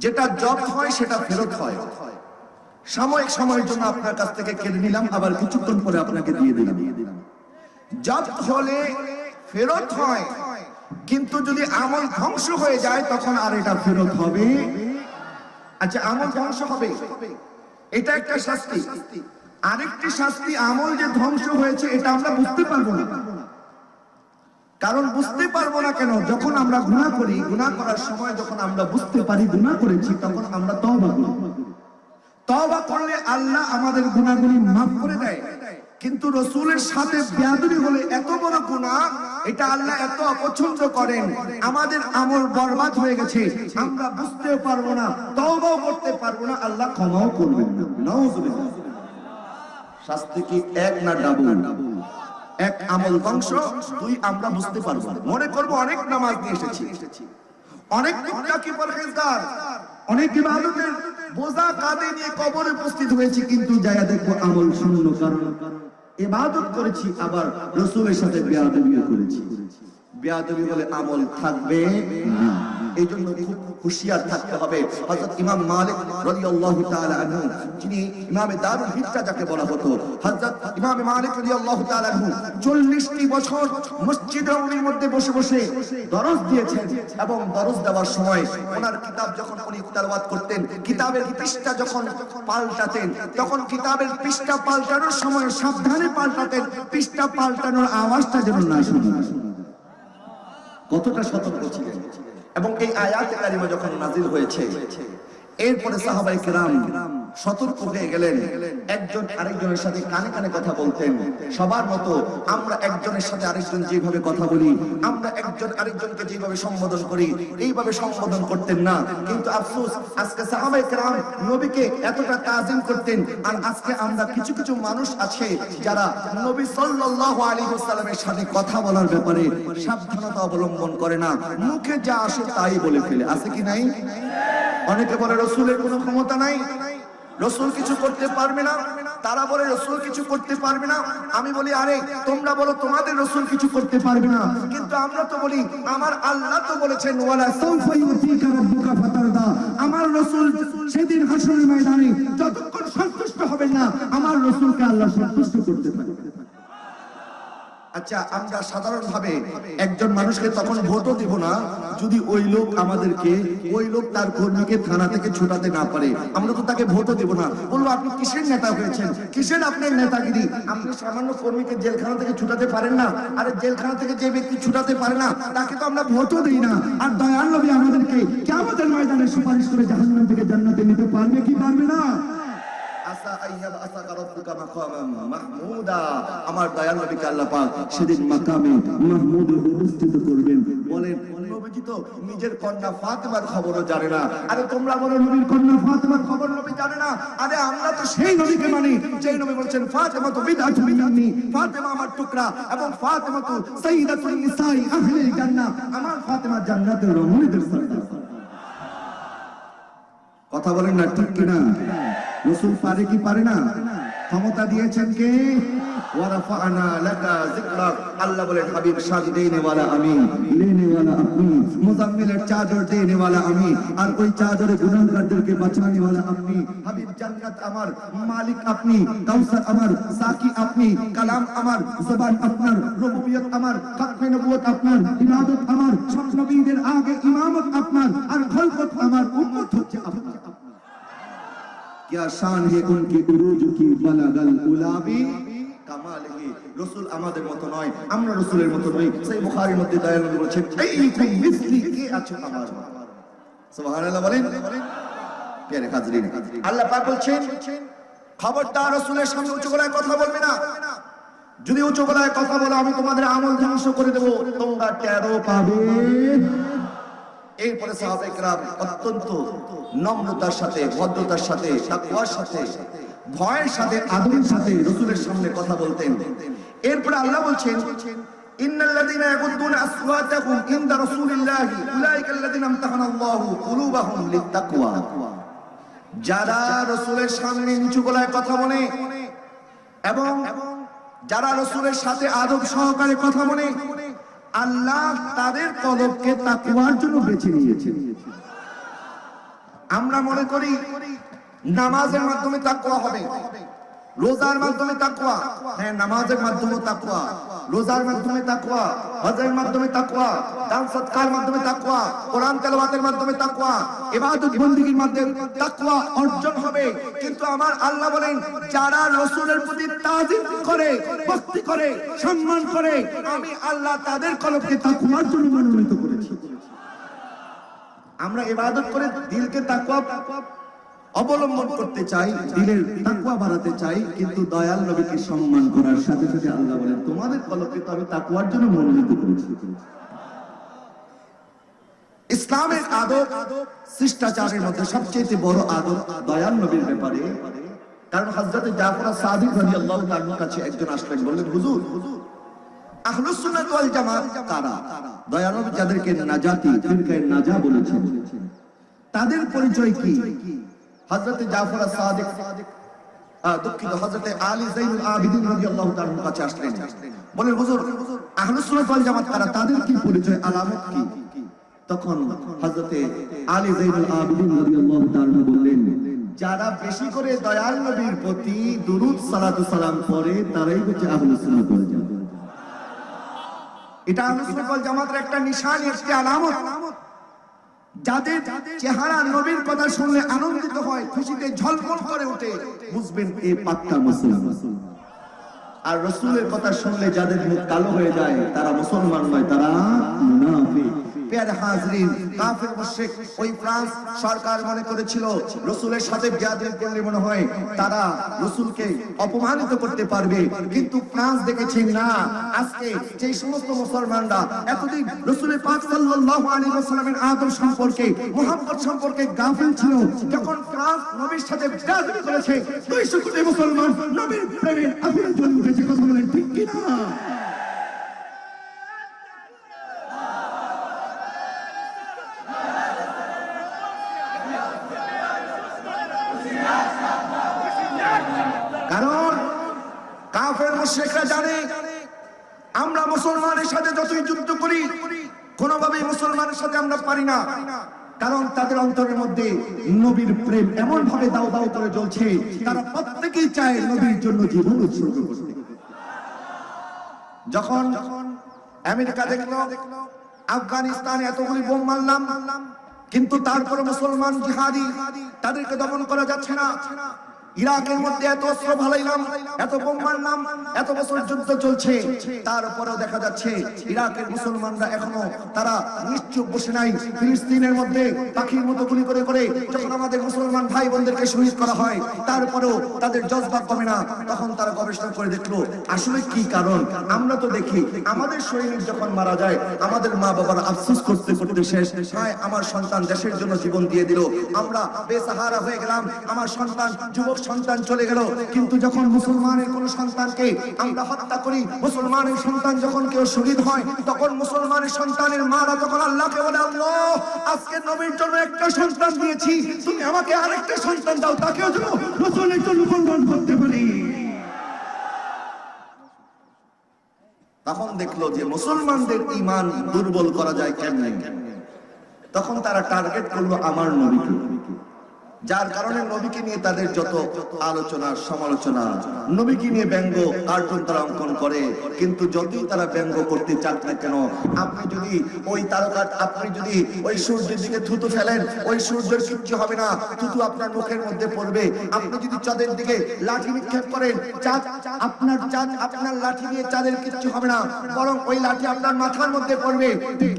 যেটা জব্দ হয় সেটা ফেরত হয়। সাময়িক সময়ের জন্য আপনার কাছ থেকে কেড়ে নিলাম, আবার কিছুক্ষণ পরে আপনাকে দিয়ে দিলাম। জব্দ হলে ফেরত হয়, কিন্তু যদি আমল ধ্বংস হয়ে যায় তখন আর এটা ফেরত হবে। আচ্ছা, আমল ধ্বংস হবে, এটা একটা শাস্তি। আরেকটি শাস্তি, আমল যে ধ্বংস হয়েছে এটা আমরা বুঝতে পারবো না। কারণ বুঝতে পারবো না কেন? যখন আমরা গুনাহ করি, গুনাহ করার সময় যখন আমরা বুঝতে পারি গুনাহ করেছি, তখন আমরা তওবা করি। তওবা করলে আল্লাহ আমাদের গুনাহগুলি মাফ করে দেয়। কিন্তু রাসূলের সাথে বেয়াদবি হলে এত বড় গুনাহ, এটা আল্লাহ এত অপছন্দ করেন, আমাদের আমল বরবাদ হয়ে গেছে, আমরা বুঝতেও পারবো না, তওবাও করতে পারবো না, আল্লাহ ক্ষমাও করবেন না। নাউযুবিল্লাহ। শাস্তি কি এক না ডাবল? এক, আমল ধ্বংস, দুই, আমরা বুঝতে পারবো, মনে করবো অনেক নামাজ নিয়ে এসেছি, অনেক মুত্তাকি পরহেজগার, অনেক ইবাদতের বোঝা কাঁধে নিয়ে কবরে উপস্থিত হয়েছি, কিন্তু যায়া দেখবো আমল শূন্য। কারণ ইবাদত করেছি, আবার রাসূলের সাথে বেয়াদবিও করেছি। বেয়াদবি বলে আমল থাকবে না। এই জন্য খুব হুঁশিয়ার থাকতে হবে। হযরত ইমাম মালিক রাদিয়াল্লাহু তাআলা আনহু, যিনি ইমামে দারুল হিজরা যাকে বলা হতো, হযরত ইমাম মালিক রাদিয়াল্লাহু তাআলা আনহু 40টি বছর মসজিদে নববীর মধ্যে বসে বসে দরস দিয়েছেন, এবং দরস দেওয়ার সময় ওনার কিতাব যখন উনি তেলাওয়াত করতেন, কিতাবের পৃষ্ঠা যখন পাল্টাতেন, তখন কিতাবের পৃষ্ঠা পাল্টানোর সময় সাবধানে পাল্টাতেন, পৃষ্ঠা পাল্টানোর আওয়াজটা যেন না শোনা যায়। কতটা সতর্ক ছিলেন। এবং এই আয়াতে কারিমা যখন নাজিল হয়েছে, এরপরে সাহাবায়ে কেরাম সতর্ক হয়ে গেলেন। একজন আরেকজনের সাথে কানে কানে কথা বলতেন। সবার মতো আমরা একজনের সাথে আরেকজন যেভাবে কথা বলি, আমরা একজন আরেকজনকে যেভাবে সম্বোধন করি, এইভাবে সম্বোধন করতেন না। কিন্তু আফসোস, আজকে সাহাবায়ে কেরাম নবীকে এতটা তাজিম করতেন, আর আজকে আমরা কিছু কিছু মানুষ আছে যারা নবী সাল্লাল্লাহু আলাইহি ওয়াসাল্লামের সাথে কথা বলার ব্যাপারে সাবধানতা অবলম্বন করে না, মুখে যা আসে তাই বলে ফেলে। আছে কি নাই? অনেকে বলে রাসূলের কোনো ক্ষমতা নাই, রাসূল কিছু করতে পারবে না। তারা বলে রাসূল কিছু করতে পারবে না। আমি বলি, আরে তোমরা বলো তোমাদের রাসূল কিছু করতে পারবে না, কিন্তু আমরা তো বলি আমার আল্লাহ তো বলেছেন ওয়ালা সাউফা ইউতিকা রাব্বুকা ফাতারদা। আমার রাসূল সেদিন হাসরের ময়দানে যতক্ষণ সন্তুষ্ট হবেন না, আমার রাসূলকে আল্লাহ সন্তুষ্ট করতে পারবে। আচ্ছা, আমরা সাধারণভাবে একজন মানুষকে তখন ভোটও দিব না যদি ওই লোক আমাদেরকে, ওই লোক তার কর্মীকে থানা থেকে ছুটাতে না পারে। আমরা তো তাকে ভোটও দিব না, বলবো আপনি কিসের নেতা হয়েছেন, কিসের আপনার নেতাগিরি, আপনি সামান্য কর্মীকে জেলখানা থেকে ছুটাতে পারেন না। আরে জেলখানা থেকে যে ব্যক্তি ছুটাতে পারে না তাকে তো আমরা ভোটও দিই না। আর দয়াল নবী আমাদেরকে কিয়ামতের ময়দানে সুপারিশ করে জাহান্নাম থেকে জান্নাতে নিতে পারবে কি পারবে না? আমার দয়াল নবীকে আল্লাহ পাক সেদিন মাকামে মাহমুদে উপস্থিত করবেন। বলেন, নবীজি তো নিজের কন্যা ফাতেমার খবরও জানে না। আরে তোমরা বলো নবীর কন্যা ফাতেমার খবর নবী জানে না? আরে আমরা তো সেই নবীকে মানি যেই নবী বলেছেন ফাতেমা তো বিদআতুম মিন্নি, ফাতেমা আমার টুকরা, এবং ফাতেমা তো সাইয়্যিদাতুন নিসাই আহলিল জান্নাহ, আমার ফাতেমা জান্নাতের রমণীদের সরদার। কথা বলেন না, ঠিক কিনা? রাসূল পারে কি পারে না? ক্ষমতা দিয়েছেন কে? ওয়ারাফা'না লাকা যিকরাক। আল্লাহ বলেন হাবিব শাদি দেনে ওয়ালা আমি, লেনে ওয়ালা আপনি, মুজাম্মিলের চাদর দেনে ওয়ালা আমি, আর ওই চাদরে গুনাহগারদেরকে বাঁচানে ওয়ালা আপনি। হাবিব জান্নাত আমার, মালিক আপনি, কাউসার আমার, সাকি আপনি, কালাম আমার, জবান আপনার, রুবুবিয়ত আমার, খাতমে নবুয়ত আপনার, ইবাদত আমার, সব নবীদের আগে ইমামত আপনার, আর খলকত আমার, উম্মত হচ্ছে আপনার। क्या शान है उनकी उरूज की बलगल उलाबी কামালিহি। রাসূল আমাদের মত নয়, আমরা রাসূলের মত নই। সেই বুখারীর মধ্যে দয়াল নবী বলেছেন আইকুম মিসলি, কে আছো আমার? সুবহানাল্লাহ বলেন। প্রিয় হাজরিন, আল্লাহ পাক বলছেন খবরদার রাসূলের সামনে উঁচু গলায় কথা বলবে না। যদি উঁচু গলায় কথা বলো আমি তোমাদের আমল ধ্বংস করে দেব, তোমরা টেরও পাবে। এরপরে সাহাবায়ে কেরাম অত্যন্ত নম্রতার সাথে, ভদ্রতার সাথে, তাকওয়ার সাথে, ভয়ের সাথে, আদবের সাথে রাসূলের সামনে কথা বলতেন। এরপরে আল্লাহ বলছেন ইন্নাল্লাযীনা ইয়াগুদ্দুনা আসওয়াতাহুম ইনদা রাসূলিল্লাহি উলাইকাল্লাযীনা ইমতাহানাল্লাহু কুলুবাহুম লিত্তাকওয়া। যারা রাসূলের সামনে নিচু গলায় কথা বলে এবং যারা রাসূলের সাথে আদব সহকারে কথা বলে, আল্লাহ তাদের কলবকে তাকওয়ার জন্য বেছে নিয়েছেন। আমরা মনে করি নামাজের মাধ্যমে তাকওয়া হবে, রোজার মাধ্যমে তাকওয়া। হ্যাঁ, নামাজের মাধ্যমে তাকওয়া, রোজার মাধ্যমে তাকওয়া, হজের মাধ্যমে তাকওয়া, দান সদকার মাধ্যমে তাকওয়া, কোরআন তেলাওয়াতের মাধ্যমে তাকওয়া, ইবাদত বন্দেগীর মাধ্যমে তাকওয়া অর্জন হবে। কিন্তু আমার আল্লাহ বলেন যারা রাসূলের প্রতি তাজিম করে, ভক্তি করে, সম্মান করে, আমি আল্লাহ তাদের কলবকে তাকওয়ার জন্য মনোনীত করেছি। আমরা ইবাদত করে দিলকে তাকওয়া অবলম্বন করতে চাই, দিলের তাকওয়া বাড়াতে চাই, কিন্তু দয়াল নবীকে সম্মান করার সাথে সাথে আল্লাহ বলেন তোমাদের কলবকে তো আমি তাকওয়ার জন্য মনোনীত করেছি। ইসলামের আদব, শিষ্টাচারের মধ্যে সবচেয়ে বড় আদব দয়াল নবীর ব্যাপারে। কারণ হযরত জাফর সাদিক রাদিয়াল্লাহু তাআলার কাছে একজন আসলেন, বললেন হুজুর আহলুস সুন্নাত ওয়াল জামাত কারা? দয়াল নবী যাদেরকে নাজাতি, ফিরকায়ে নাজা বলেছেন, তাদের পরিচয় কি? হযরত জাফর সাদিক দুঃখিত, হযরতে আলী যাইনুল আবিদিন রাদিয়াল্লাহু তাআলার কাছে আসলেন, বলেন হুজুর আহলুস সুন্নাত ওয়াল জামাত কারা, তাদের কি পরিচয়, আলামত কি? তখন হযরতে আলী যাইনুল আবিদিন রাদিয়াল্লাহু তাআলা বললেন, যারা বেশি করে দয়াল নবীর প্রতি দুরূদ সালাতু সালাম পড়ে তারাই হচ্ছে আহলুস সুন্নাত ওয়াল জামাত। এটা আহলুস সুন্নাত ওয়াল জামাতের একটা নিশানি, একটা আলামত। যাদের চেহারা নবীর কথা শুনলে আনন্দিত হয়, খুশিতে ঝলমল করে ওঠে, বুঝবেন এই পাক্কা মুসলমান। আর রাসূলের কথা শুনলে যাদের মুখ কালো হয়ে যায় তারা মুসলমান নয়, তারা মুনাফিক। প্যার হাজরিন, কাফের মুশরিক ওই ফ্রান্স সরকার মনে করেছিল রাসূলের সাথে বেয়াদবি করলে মনে হয় তারা রাসূলকে অপমানিত করতে পারবে, কিন্তু ফ্রান্স দেখেছে না, আজকে যে সমস্ত মুসলমানরা এতদিন রাসূল পাক সাল্লাল্লাহু আলাইহি ওয়াসাল্লামের আদব সম্পর্কে, মুহাব্বত সম্পর্কে গাফিল ছিল, যখন ফ্রান্স নবীর সাথে বেয়াদবি করেছে 200 কোটি মুসলমান নবীর প্রেমে আগুনে জ্বলে উঠেছে। কথা বলেন ঠিক কি না? কারণ কাফের মুশরিকরা জানে আমরা মুসলমানের সাথে যতই যুদ্ধ করি কোনোভাবেই মুসলমানের সাথে আমরা পারি না, কারণ তাদের অন্তরের মধ্যে নবীর প্রেম এমন ভাবে দাও দাও করে জ্বলছে, তারা প্রত্যেকেই চায় নবীর জন্য জীবন উৎসর্গ করতে। যখন আমেরিকা দেখলো আফগানিস্তানে এতগুলি বোম মারলাম, কিন্তু তারপরে মুসলমান জিহাদি তাদেরকে দমন করা যাচ্ছে না, ইরাকের মধ্যে এত অস্ত্র ভালাইলাম, এত বোম মারলাম, এত বছর যুদ্ধ চলছে, তারপরেও দেখা যাচ্ছে ইরাকের মুসলমানরা এখনো তারা নিশ্চুপ বসে নাই। ফিলিস্তিনের মধ্যে পাখির মতো গুলি করে করে যখন আমাদের মুসলমান ভাই বোনদেরকে শহীদ করা হয়, তারপরেও তাদের জজবা কমে না। তখন তারা গবেষণা করে দেখলো আসলে কি কারণ। আমরা তো দেখি আমাদের সৈনিক যখন মারা যায় আমাদের মা বাবারা আফসোস করতে করতে শেষ, হায় আমার সন্তান দেশের জন্য জীবন দিয়ে দিল, আমরা বেসাহারা হয়ে গেলাম, আমার সন্তান যুবক সন্তান চলে গেল। কিন্তু যখন মুসলমানের কোন সন্তানকে আমরা হত্যা করি, মুসলমানের সন্তান যখন কেউ শহীদ হয়, তখন মুসলমানের সন্তানের মারা তখন আল্লাহকে বলে, আল্লাহ আজকে নবীর জন্য একটা সন্তান দিয়েছি, তুমি আমাকে আরেকটা সন্তান দাও, তাকেও যেন রাসূলের জন্য কুরবান করতে পারি। তখন দেখলো যে মুসলমানদের ঈমান দুর্বল করা যায় কেমনে, তখন তারা টার্গেট করলো আমার নবীকে, যার কারণে নবীকে নিয়ে তাদের যত আলোচনা সমালোচনা, নবীকে নিয়ে ব্যঙ্গ কার্টুন তারা অঙ্কন করে। কিন্তু যতই তারা ব্যঙ্গ করতে চাক না কেন, আপনি যদি ওই তারকা, আপনি যদি ওই সূর্যের দিকে থুতু ফেলেন, ওই সূর্যের কিচ্ছু হবে না, থুতু আপনার মুখের মধ্যে পড়বে। আপনি যদি চাঁদের দিকে লাঠি নিক্ষেপ করেন, চাঁদ আপনার লাঠি দিয়ে চাঁদের কিচ্ছু হবে না, বরং ওই লাঠি আপনার মাথার মধ্যে পড়বে।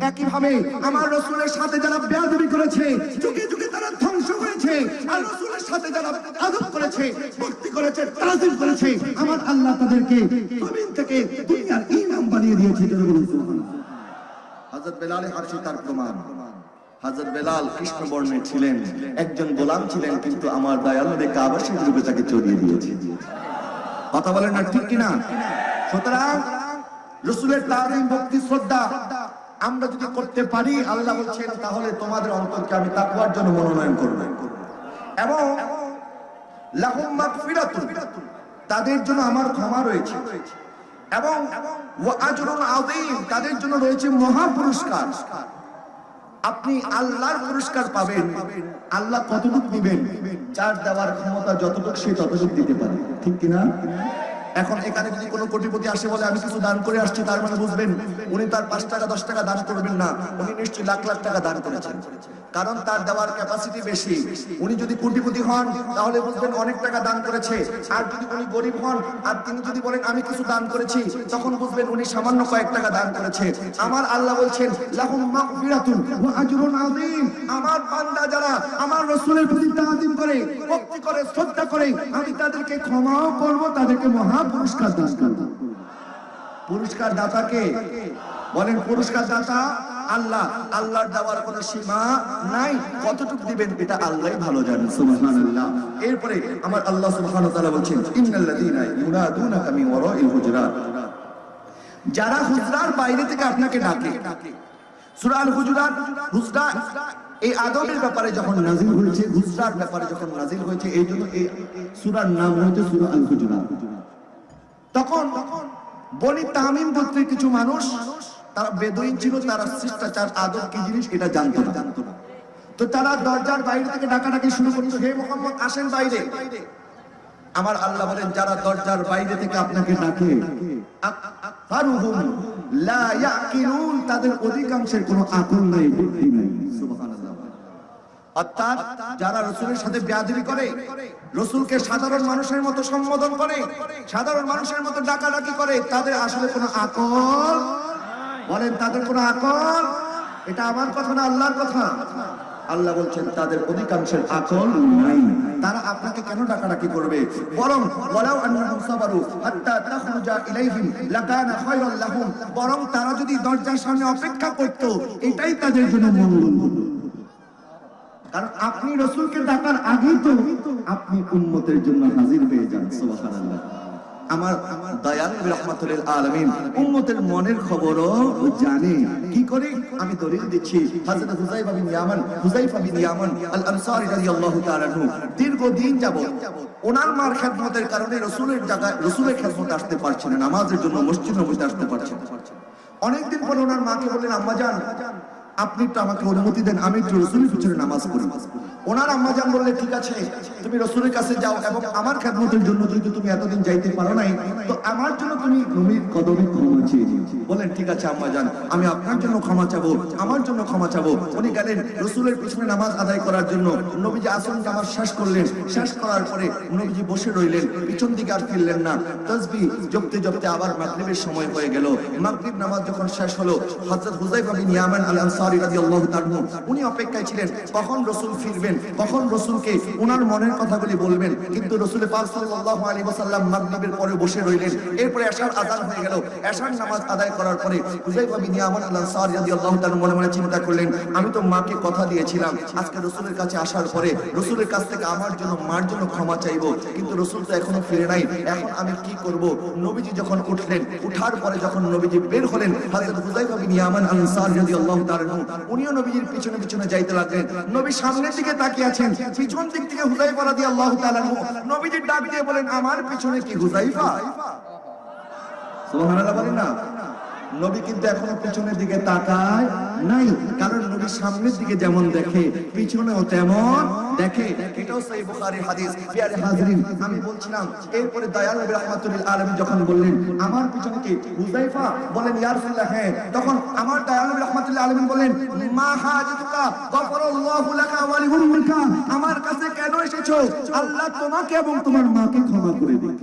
একইভাবে আমার রাসূলের সাথে যারা বেয়াদবি করেছে, যুগে যুগে তারা ধ্বংস হয়েছে, আর রাসূলের সাথে যারা আদব করেছে, ভক্তি করেছে, তাজিম করেছে, আমার আল্লাহ তাদেরকে জমিন থেকে দুনিয়ার ইমাম বানিয়ে দিয়েছে। সুবহানাল্লাহ। হযরত বেলাল হাবশী তার প্রমাণ। হযরত বেলাল কৃষ্ণ বর্ণের ছিলেন, একজন গোলাম ছিলেন, কিন্তু আমার দয়াল নবী কাবা শরীফ রূপে তাকে চড়িয়ে দিয়েছে। কথা বলেন না ঠিক কিনা? সুতরাং রাসূলের তাজিম, ভক্তি, শ্রদ্ধা আমরা যদি করতে পারি, আল্লাহ বলছেন তাহলে তোমাদের অন্তরকে আমি তাকওয়ার জন্য মনোনয়ন করব, এবং লাহুম মাগফিরাতুন, তাদের জন্য আমার ক্ষমা রয়েছে, এবং ওয়া আজরুন আযীম, তাদের জন্য রয়েছে মহা পুরস্কার। আপনি আল্লাহর পুরস্কার পাবেন। আল্লাহ কতটুকু দিবেন? যার দেওয়ার ক্ষমতা যতটুকু সে ততটুকু দিতে পারে, ঠিক কিনা? এখন এখানে যদি কোনো কোটিপতি আসে বলে আমি কিছু দান করে আসছি, তার মানে বুঝবেন উনি তার 5 টাকা 10 টাকা দান করবেন না, উনি নিশ্চয়ই লাখ লাখ টাকা দান করেছেন, কারণ তার দেওয়ার ক্যাপাসিটি বেশি। উনি যদি কোটিপতি হন তাহলে বুঝবেন অনেক টাকা দান করেছে, আর যদি উনি গরিব হন আর তিনি যদি বলেন আমি কিছু দান করেছি, তখন বুঝবেন উনি সামান্য কয়েক টাকা দান করেছে। আমার আল্লাহ বলছেন লাহুম মাগফিরাতুন ওয়া আজরুন আযীম, আমার বান্দা যারা আমার রাসূলের প্রতি তাআযীম করে, ভক্তি করে, শ্রদ্ধা করে, আমি তাদেরকে ক্ষমাও করব, তাদেরকে মহা পুরস্কার দান করব। পুরস্কার দাতাকে বলেন, পুরস্কার দাতা আল্লাহ। আল্লাহর দেওয়ার কোনো সীমা নাই, কতটুকু দিবেন এটা আল্লাহই ভালো জানেন। সুবহানাল্লাহ। এরপরে আমার আল্লাহ সুবহানাহু ওয়া তাআলা বলছেন ইন্নাল্লাযীনা ইউনাদুনাকা মিন ওয়ারাইল হুজুরাত, যারা হুজরার বাইরে থেকে আপনাকে ডাকে, সূরা আল হুজুরাত হুজরা এই আদমের ব্যাপারে যখন নাজিল হয়েছে, হুজরার ব্যাপারে যখন নাজিল হয়েছে, এই জন্য এই সূরার নাম হয়েছে সূরা আল হুজুরাত। তখন বনি তামিম গোত্রের কিছু মানুষ, তারা বেদুইন ছিল, তারা শিষ্টাচার আদব কি জিনিস এটা জানতো না। তো তারা দরজার বাইরে থেকে ডাকাডাকি শুরু করতো, হে মুহাম্মদ আসেন বাইরে। আমার আল্লাহ বলেন, যারা দরজার বাইরে থেকে আপনাকে ডাকে আকসারুহুম লা ইয়াকিলুন, তাদের অধিকাংশের কোনো আকল নাই, বুদ্ধি নাই। সুবহানাল্লাহ। অর্থাৎ যারা রাসূলের সাথে বেয়াদবি করে, রাসূলকে সাধারণ মানুষের মতো সম্বোধন করে, সাধারণ মানুষের মতো ডাকাডাকি করে, তাদের আসলে কোনো আকল, বলেন তাদের কোনো আকল? এটা আমার কথা না, আল্লাহর কথা। আল্লাহ বলছেন তাদের অধিকাংশের আকল নাই। তারা আপনাকে কেন ডাকাডাকি করবে? বরং ওয়ালাউ আন্নাহুম সাবারু হাত্তা তাখরুজা ইলাইহিম লাকানা খায়রাল লাহুম, বরং তারা যদি দরজার সামনে অপেক্ষা করত, এটাই তাদের জন্য মঙ্গল হতো। কারণ আপনি রাসূলকে ডাকার আগেই তো আপনি উম্মতের জন্য হাজির হয়ে যান। সুবহানাল্লাহ। আমার দয়াল নবী রাহমাতুল লিল আলামিন উম্মতের মনের খবরও জানে। কি করে? আমি দলিল দিচ্ছি। হযরত হুযায়ফা বিন ইয়ামান আল আনসারী রাদিয়াল্লাহু তাআলা আনহু দীর্ঘদিন যাবত ওনার মার খেদমতের কারণে রাসূলের জায়গায় রাসূলের খেদমতে আসতে পারছেন না, নামাজের জন্য মসজিদ নববীতে আসতে পারছেন না। অনেকদিন পরে ওনার মাকে বললেন, আম্মা জান আপনি একটু আমাকে অনুমতি দেন, আমি একটু রাসূলের পিছনে নামাজ পড়ি। ওনার আম্মা জান বললেন, ঠিক আছে তুমি রাসূলের কাছে যাও, এবং আমার খেদমতের জন্য যদি তুমি এতদিন যাইতে পারো নাই, তো আমার জন্য তুমি নবীর কদমে ক্ষমা চেয়ে নিও। বলেন ঠিক আছে আম্মা জান, আমি আপনার জন্য ক্ষমা চাবো, আমার জন্য ক্ষমা চাবো। উনি গেলেন রাসূলের পিছনে নামাজ আদায় করার জন্য। নবীজি আসর নামাজ শেষ করলেন। শেষ করার পরে নবীজি বসে রইলেন, পিছন দিকে আর ফিরলেন না। তাসবিহ জপতে জপতে আবার মাগরিবের সময় হয়ে গেল। মাগরিব নামাজ যখন শেষ হলো, হযরত হুযায়ফা বিন ইয়ামান আল আনসারী রাদিয়াল্লাহু তাআলা উনি অপেক্ষায় ছিলেন কখন রাসূল ফিরবেন, কখন রাসূলকে ওনার মনের কথাগুলি বলবেন। কিন্তু রাসূল পাক সাল্লাল্লাহু আলাইহি ওয়াসাল্লাম মাগরিবের পরে বসে রইলেন। এরপরে এশার আযান হয়ে গেল। এশার নামাজ আদায় করার পরে হুযায়ফা বিন ইয়ামান আল আনসারী রাদিয়াল্লাহু তাআলা মনে মনে চিন্তা করলেন, আমি তো মাকে কথা দিয়েছিলাম আজকে রাসূলের কাছে আসার পরে রাসূলের কাছ থেকে আমার জন্য মার জন্য ক্ষমা চাইবো, কিন্তু রাসূল তো এখনো ফিরে নাই, এখন আমি কি করব? নবীজি যখন উঠলেন, উঠার পরে যখন নবীজি বের হলেন, হযরত হুযায়ফা বিন ইয়ামান আল আনসারী রাদিয়াল্লাহু তাআলা উনিও নবীজির পিছনে পিছনে যাইতে লাগলেন। নবী সামনের দিকে তাকিয়ে আছেন, পিছন দিক থেকে হুযায়ফা রাদিয়াল্লাহু তাআলা নবীজির ডাক দিয়ে বলেন, আমার পিছনে কি হুযায়ফা? সুবহানাল্লাহ বলেন না। নবী কিন্তু এখনো পিছনের দিকে তাকায় নাই, কারণ নবী সামনের দিকে যেমন দেখে পিছনেও তেমন দেখে। এটাও সহিহ বুখারীর হাদিস। প্রিয় হাজিরিন, আমি বলছিলাম এরপরে দয়াল নবী রাহমাতুল লিল আলামিন যখন বললেন আমার পিছনে কি হুযায়ফা, বলেন ইয়া রাসূলুল্লাহ হ্যাঁ, তখন আমার দয়াল নবী রাহমাতুল লিল আলামিন বললেন, মা হাজাতুকা গফরাল্লাহু লাকা ওয়া লিউম্মিকা, আমার কাছে কেন এসেছো? আল্লাহ তোমাকে এবং তোমার মাকে ক্ষমা করে দিক।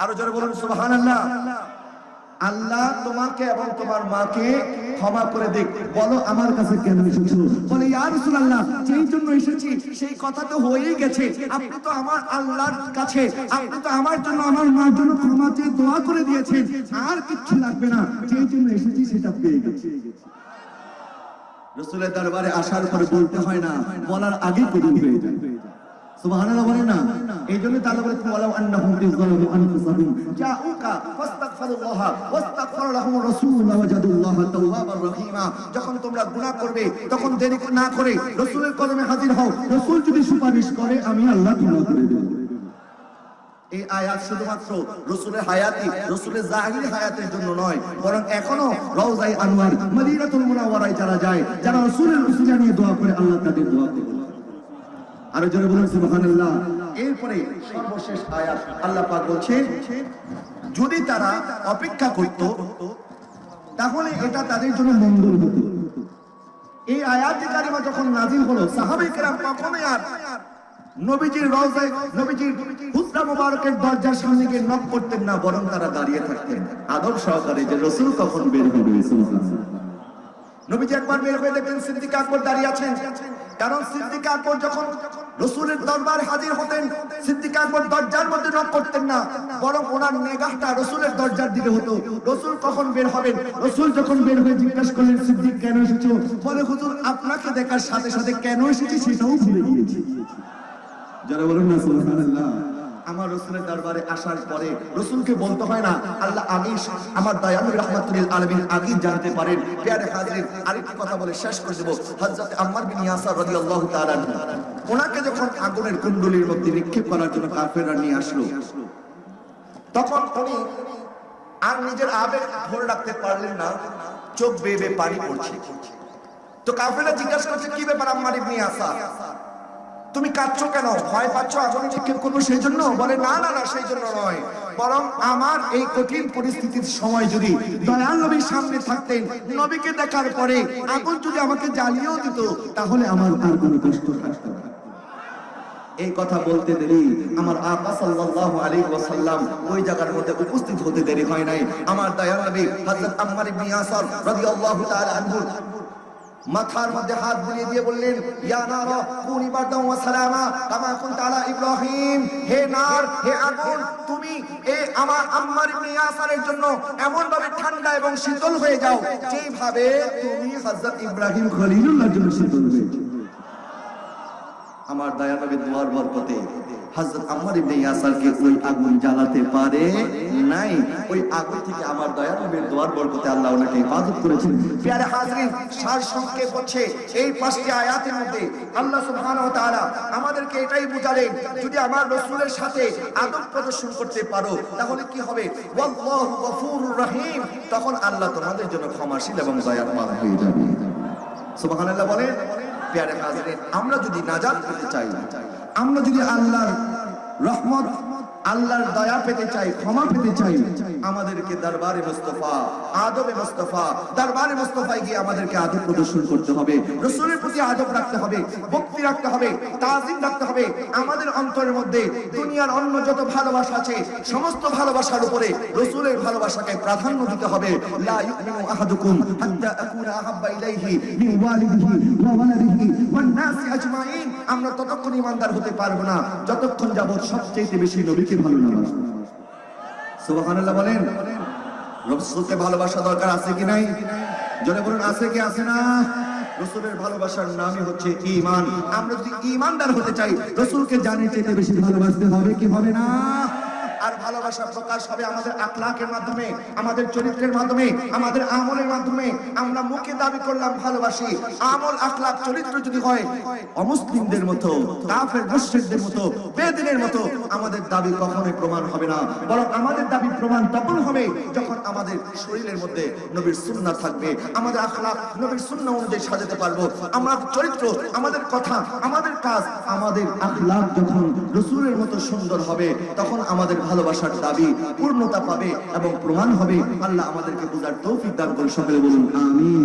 আরো জোরে বলুন সুবহানাল্লাহ। আল্লাহ তোমাকে এবং তোমার মাকে ক্ষমা করে দিক। বলো আমার কাছে কেন এসেছো? বলে ইয়া রাসূলুল্লাহ যেই জন্য এসেছি সেই কথা তো হয়েই গেছে, আপনি তো আমার আল্লাহর কাছে, আপনি তো আমার জন্য আমার মার জন্য ক্ষমা চেয়ে দোয়া করে দিয়েছেন, আর কিছু লাগবে না, যেই জন্য এসেছি সেটা পেয়ে গেছি। রাসূলের দরবারে আসার পরে বলতে হয় না, বলার আগে কবুল হয়ে যায়। সুবহানাল্লাহ বলেন না। এইজন্য তাআলা বলেছেন ওয়ালাউ আন্নাহুম ইযলামু আনফুসাহুম জাউকা ফাস্তাগফিরুল্লাহ ওয়াস্তাগফার লাহুমুর রাসূল ওয়াজাদুল্লাহ তাওয়াবার রহিমা। যখন তোমরা গুনাহ করবে তখন দেরি না করে রাসূলের কদমে হাজির হও, রাসূল যদি সুপারিশ করে আমি আল্লাহ ক্ষমা করে দেব। এই আয়াত শুধুমাত্র রাসূলের হায়াতি, রাসূলের জাহিরি হায়াতের জন্য নয়, বরং এখনো রওজায়ে আনোয়ার মদিনাতুল মুনাওয়ারায় যারা যায়, যারা রাসূলের উসিলা নিয়ে দোয়া করে, আল্লাহ তাদের দোয়া কবুল করে। আরো জোরে বলুন সুবহানাল্লাহ। এরপরে সর্বশেষ আয়াত আল্লাহ পাক বলছেন, যদি তারা অপেক্ষা করত তাহলে এটা তাদের জন্য মঙ্গল হতো। এই আয়াতে কারিমা যখন নাযিল হলো, সাহাবায়ে কেরাম কখনোই আর নবীজির রওজায়, নবীজির হুজরা মুবারকের দরজার সামনে গিয়ে নক করতেন না, বরং তারা দাঁড়িয়ে থাকতেন আদব সহকারে যে রাসূল কখন বের হবে। সুবহানাল্লাহ। নবীজি একবার বের হয়ে দেখলেন সিদ্দিক আকবর দাঁড়িয়ে আছেন, কারণ সিদ্দিক আকবর যখন রাসূলের দরবারে হাজির হতেন, সিদ্দিক আকবর দরজার মধ্যে নক করতেন না, বরং ওনার নিগাহটা রাসূলের দরজার দিকে হতো। রাসূল কখন বের হবেন, রাসূল যখন বের হয়ে জিজ্ঞাসা করলেন সিদ্দিক কেন এসেছো? বলে হুজুর আপনাকে দেখার সাথে সাথে কেন এসেছি সেটাও ভুলে গিয়েছি। যারা বলেন না সুবহানাল্লাহ। আমার রাসূলের দরবারে আসার পরে রাসূলকে বলতে হয় না আল্লাহ আমি আমার দয়ালু রাহমাতুল আলামিন আগে জানতে পারেন। প্রিয় হাজির, আরেকটি কথা বলে শেষ করে দেব। হযরত আম্মার বিন ইয়াসার রাদিয়াল্লাহু তাআলা ওনাকে যখন আগুনের কুণ্ডলীর মধ্যে নিক্ষেপ করার জন্য কাফেররা নিয়ে আসলো, তখন উনি আর নিজের আবেগ ধরে রাখতে পারলেন না, চোখ বেয়ে বেয়ে পানি পড়ছে। তো কাফেররা জিজ্ঞাসা করছে, কি ব্যাপার আম্মার ইবনে ইয়াসার, তুমি কাঁদছো কেন? ভয় পাচ্ছ আগুনে নিক্ষেপ করবো সেই জন্য? বলে না না না, সেই জন্য নয়, বরং আমার এই কঠিন পরিস্থিতির সময় যদি দয়াল নবীর সামনে থাকতেন, নবীকে দেখার পরে আগুন যদি আমাকে জ্বালিয়েও দিত, তাহলে আমার আর কোনো কষ্ট থাকতো না। এই কথা বলতে দেরি আমার আকা সাল্লাল্লাহু আলাইহি ওয়াসাল্লাম ওই জায়গার মধ্যে উপস্থিত হতে দেরি হয় নাই। আমার দয়াল নবী হযরত আম্মার ইবনে ইয়াসার রাদিয়াল্লাহু তাআলা আনহু মাথার মধ্যে হাত বুলিয়ে দিয়ে বললেন, ইয়া নার কুনি বারদাও ওয়া সালামা কামা কুনতা আলা ইব্রাহিম, হে নার, হে আগুন, তুমি এই আমার আম্মার ইবনে ইয়াসারের জন্য এমন ভাবে ঠান্ডা এবং শীতল হয়ে যাও যেভাবে তুমি হযরত ইব্রাহিম খলিলুল্লাহর জন্য শীতল হয়েছো। আমার দয়া নবীর দোয়ার বরকতে হযরত আম্মার ইবনে ইয়াসারকে ওই আগুন জ্বালাতে পারে নাই। ওই আগুন থেকে আমার দয়া নবীর দোয়ার বরকতে আল্লাহ ওনাকে হিফাজত করেছেন। প্রিয় হাজরিন, সার সংক্ষেপ হচ্ছে এই 5টি আয়াতের মধ্যে আল্লাহ সুবহানাহু ওয়া তাআলা আমাদেরকে এটাই বুঝালেন, যদি আমার রাসূলের সাথে আদব প্রদর্শন করতে পারো তাহলে কি হবে, ওয়াল্লাহু গফুরুর রহিম, তখন আল্লাহ তোমাদের জন্য ক্ষমাশীল এবং দয়াবান হয়ে যাবে। সুবহানাল্লাহ বলেন। প্রিয় হাজরিন, আমরা যদি নাজাত পেতে চাই, আমরা যদি আল্লাহর রহমত, আল্লাহর দয়া পেতে চাই, ক্ষমা পেতে চাই, আমাদেরকে দরবারে মুস্তাফা, আদবে মুস্তাফা, দরবারে মুস্তাফায় গিয়ে আমাদেরকে আদব প্রদর্শন করতে হবে, রাসূলের প্রতি আদব রাখতে হবে, ভক্তি রাখতে হবে, তাজিম রাখতে হবে। আমাদের অন্তরের মধ্যে দুনিয়ার অন্য যত ভালোবাসা আছে সমস্ত ভালোবাসার উপরে রাসূলের ভালোবাসাকে প্রাধান্য দিতে হবে। লা ইউমিনু আহাদুকুম হাত্তা আকুনা আহাব্বা ইলাইহি মিন ওয়ালিদিহি ওয়া ওয়ালাদিহি ওয়ান নাসি আজমাইন, আমরা ততক্ষণ ঈমানদার হতে পারবো না যতক্ষণ যাবত সবচেয়ে বেশি নবীকে ভালো না বাসবো। সুবহানাল্লাহ বলেন। রাসূলকে ভালোবাসা দরকার আছে কি নাই? জোরে বলুন, আছে কি আছে না? রাসূলের ভালোবাসার নামই হচ্ছে ঈমান। আমরা যদি ঈমানদার হতে চাই, রাসূলকে জানের চেয়ে বেশি ভালোবাসতে হবে কি হবে না? আর ভালোবাসা প্রকাশ হবে আমাদের আখলাকের মাধ্যমে, আমাদের চরিত্রের মাধ্যমে, আমাদের আমলের মাধ্যমে। আমরা মুখে দাবি করলাম ভালোবাসি, আমল আখলাক চরিত্র যদি হয় অমুসলিমদের মতো, কাফের মুশরিকদের মতো, বেদিনের মতো, আমাদের দাবি কখনোই প্রমাণ হবে না। বরং আমাদের দাবি প্রমাণ তখন হবে যখন আমাদের শরীরের মধ্যে নবীর সুন্নাহ থাকবে, আমাদের আখলাক নবীর সুন্নাহ অনুযায়ী সাজাতে পারবো। আমাদের চরিত্র, আমাদের কথা, আমাদের কাজ, আমাদের আখলাক যখন রাসূলের মতো সুন্দর হবে, তখন আমাদের ভালোবাসার দাবি পূর্ণতা পাবে এবং প্রমাণ হবে। আল্লাহ আমাদেরকে বুঝার তৌফিক দান করুন। সকলে বলুন আমিন।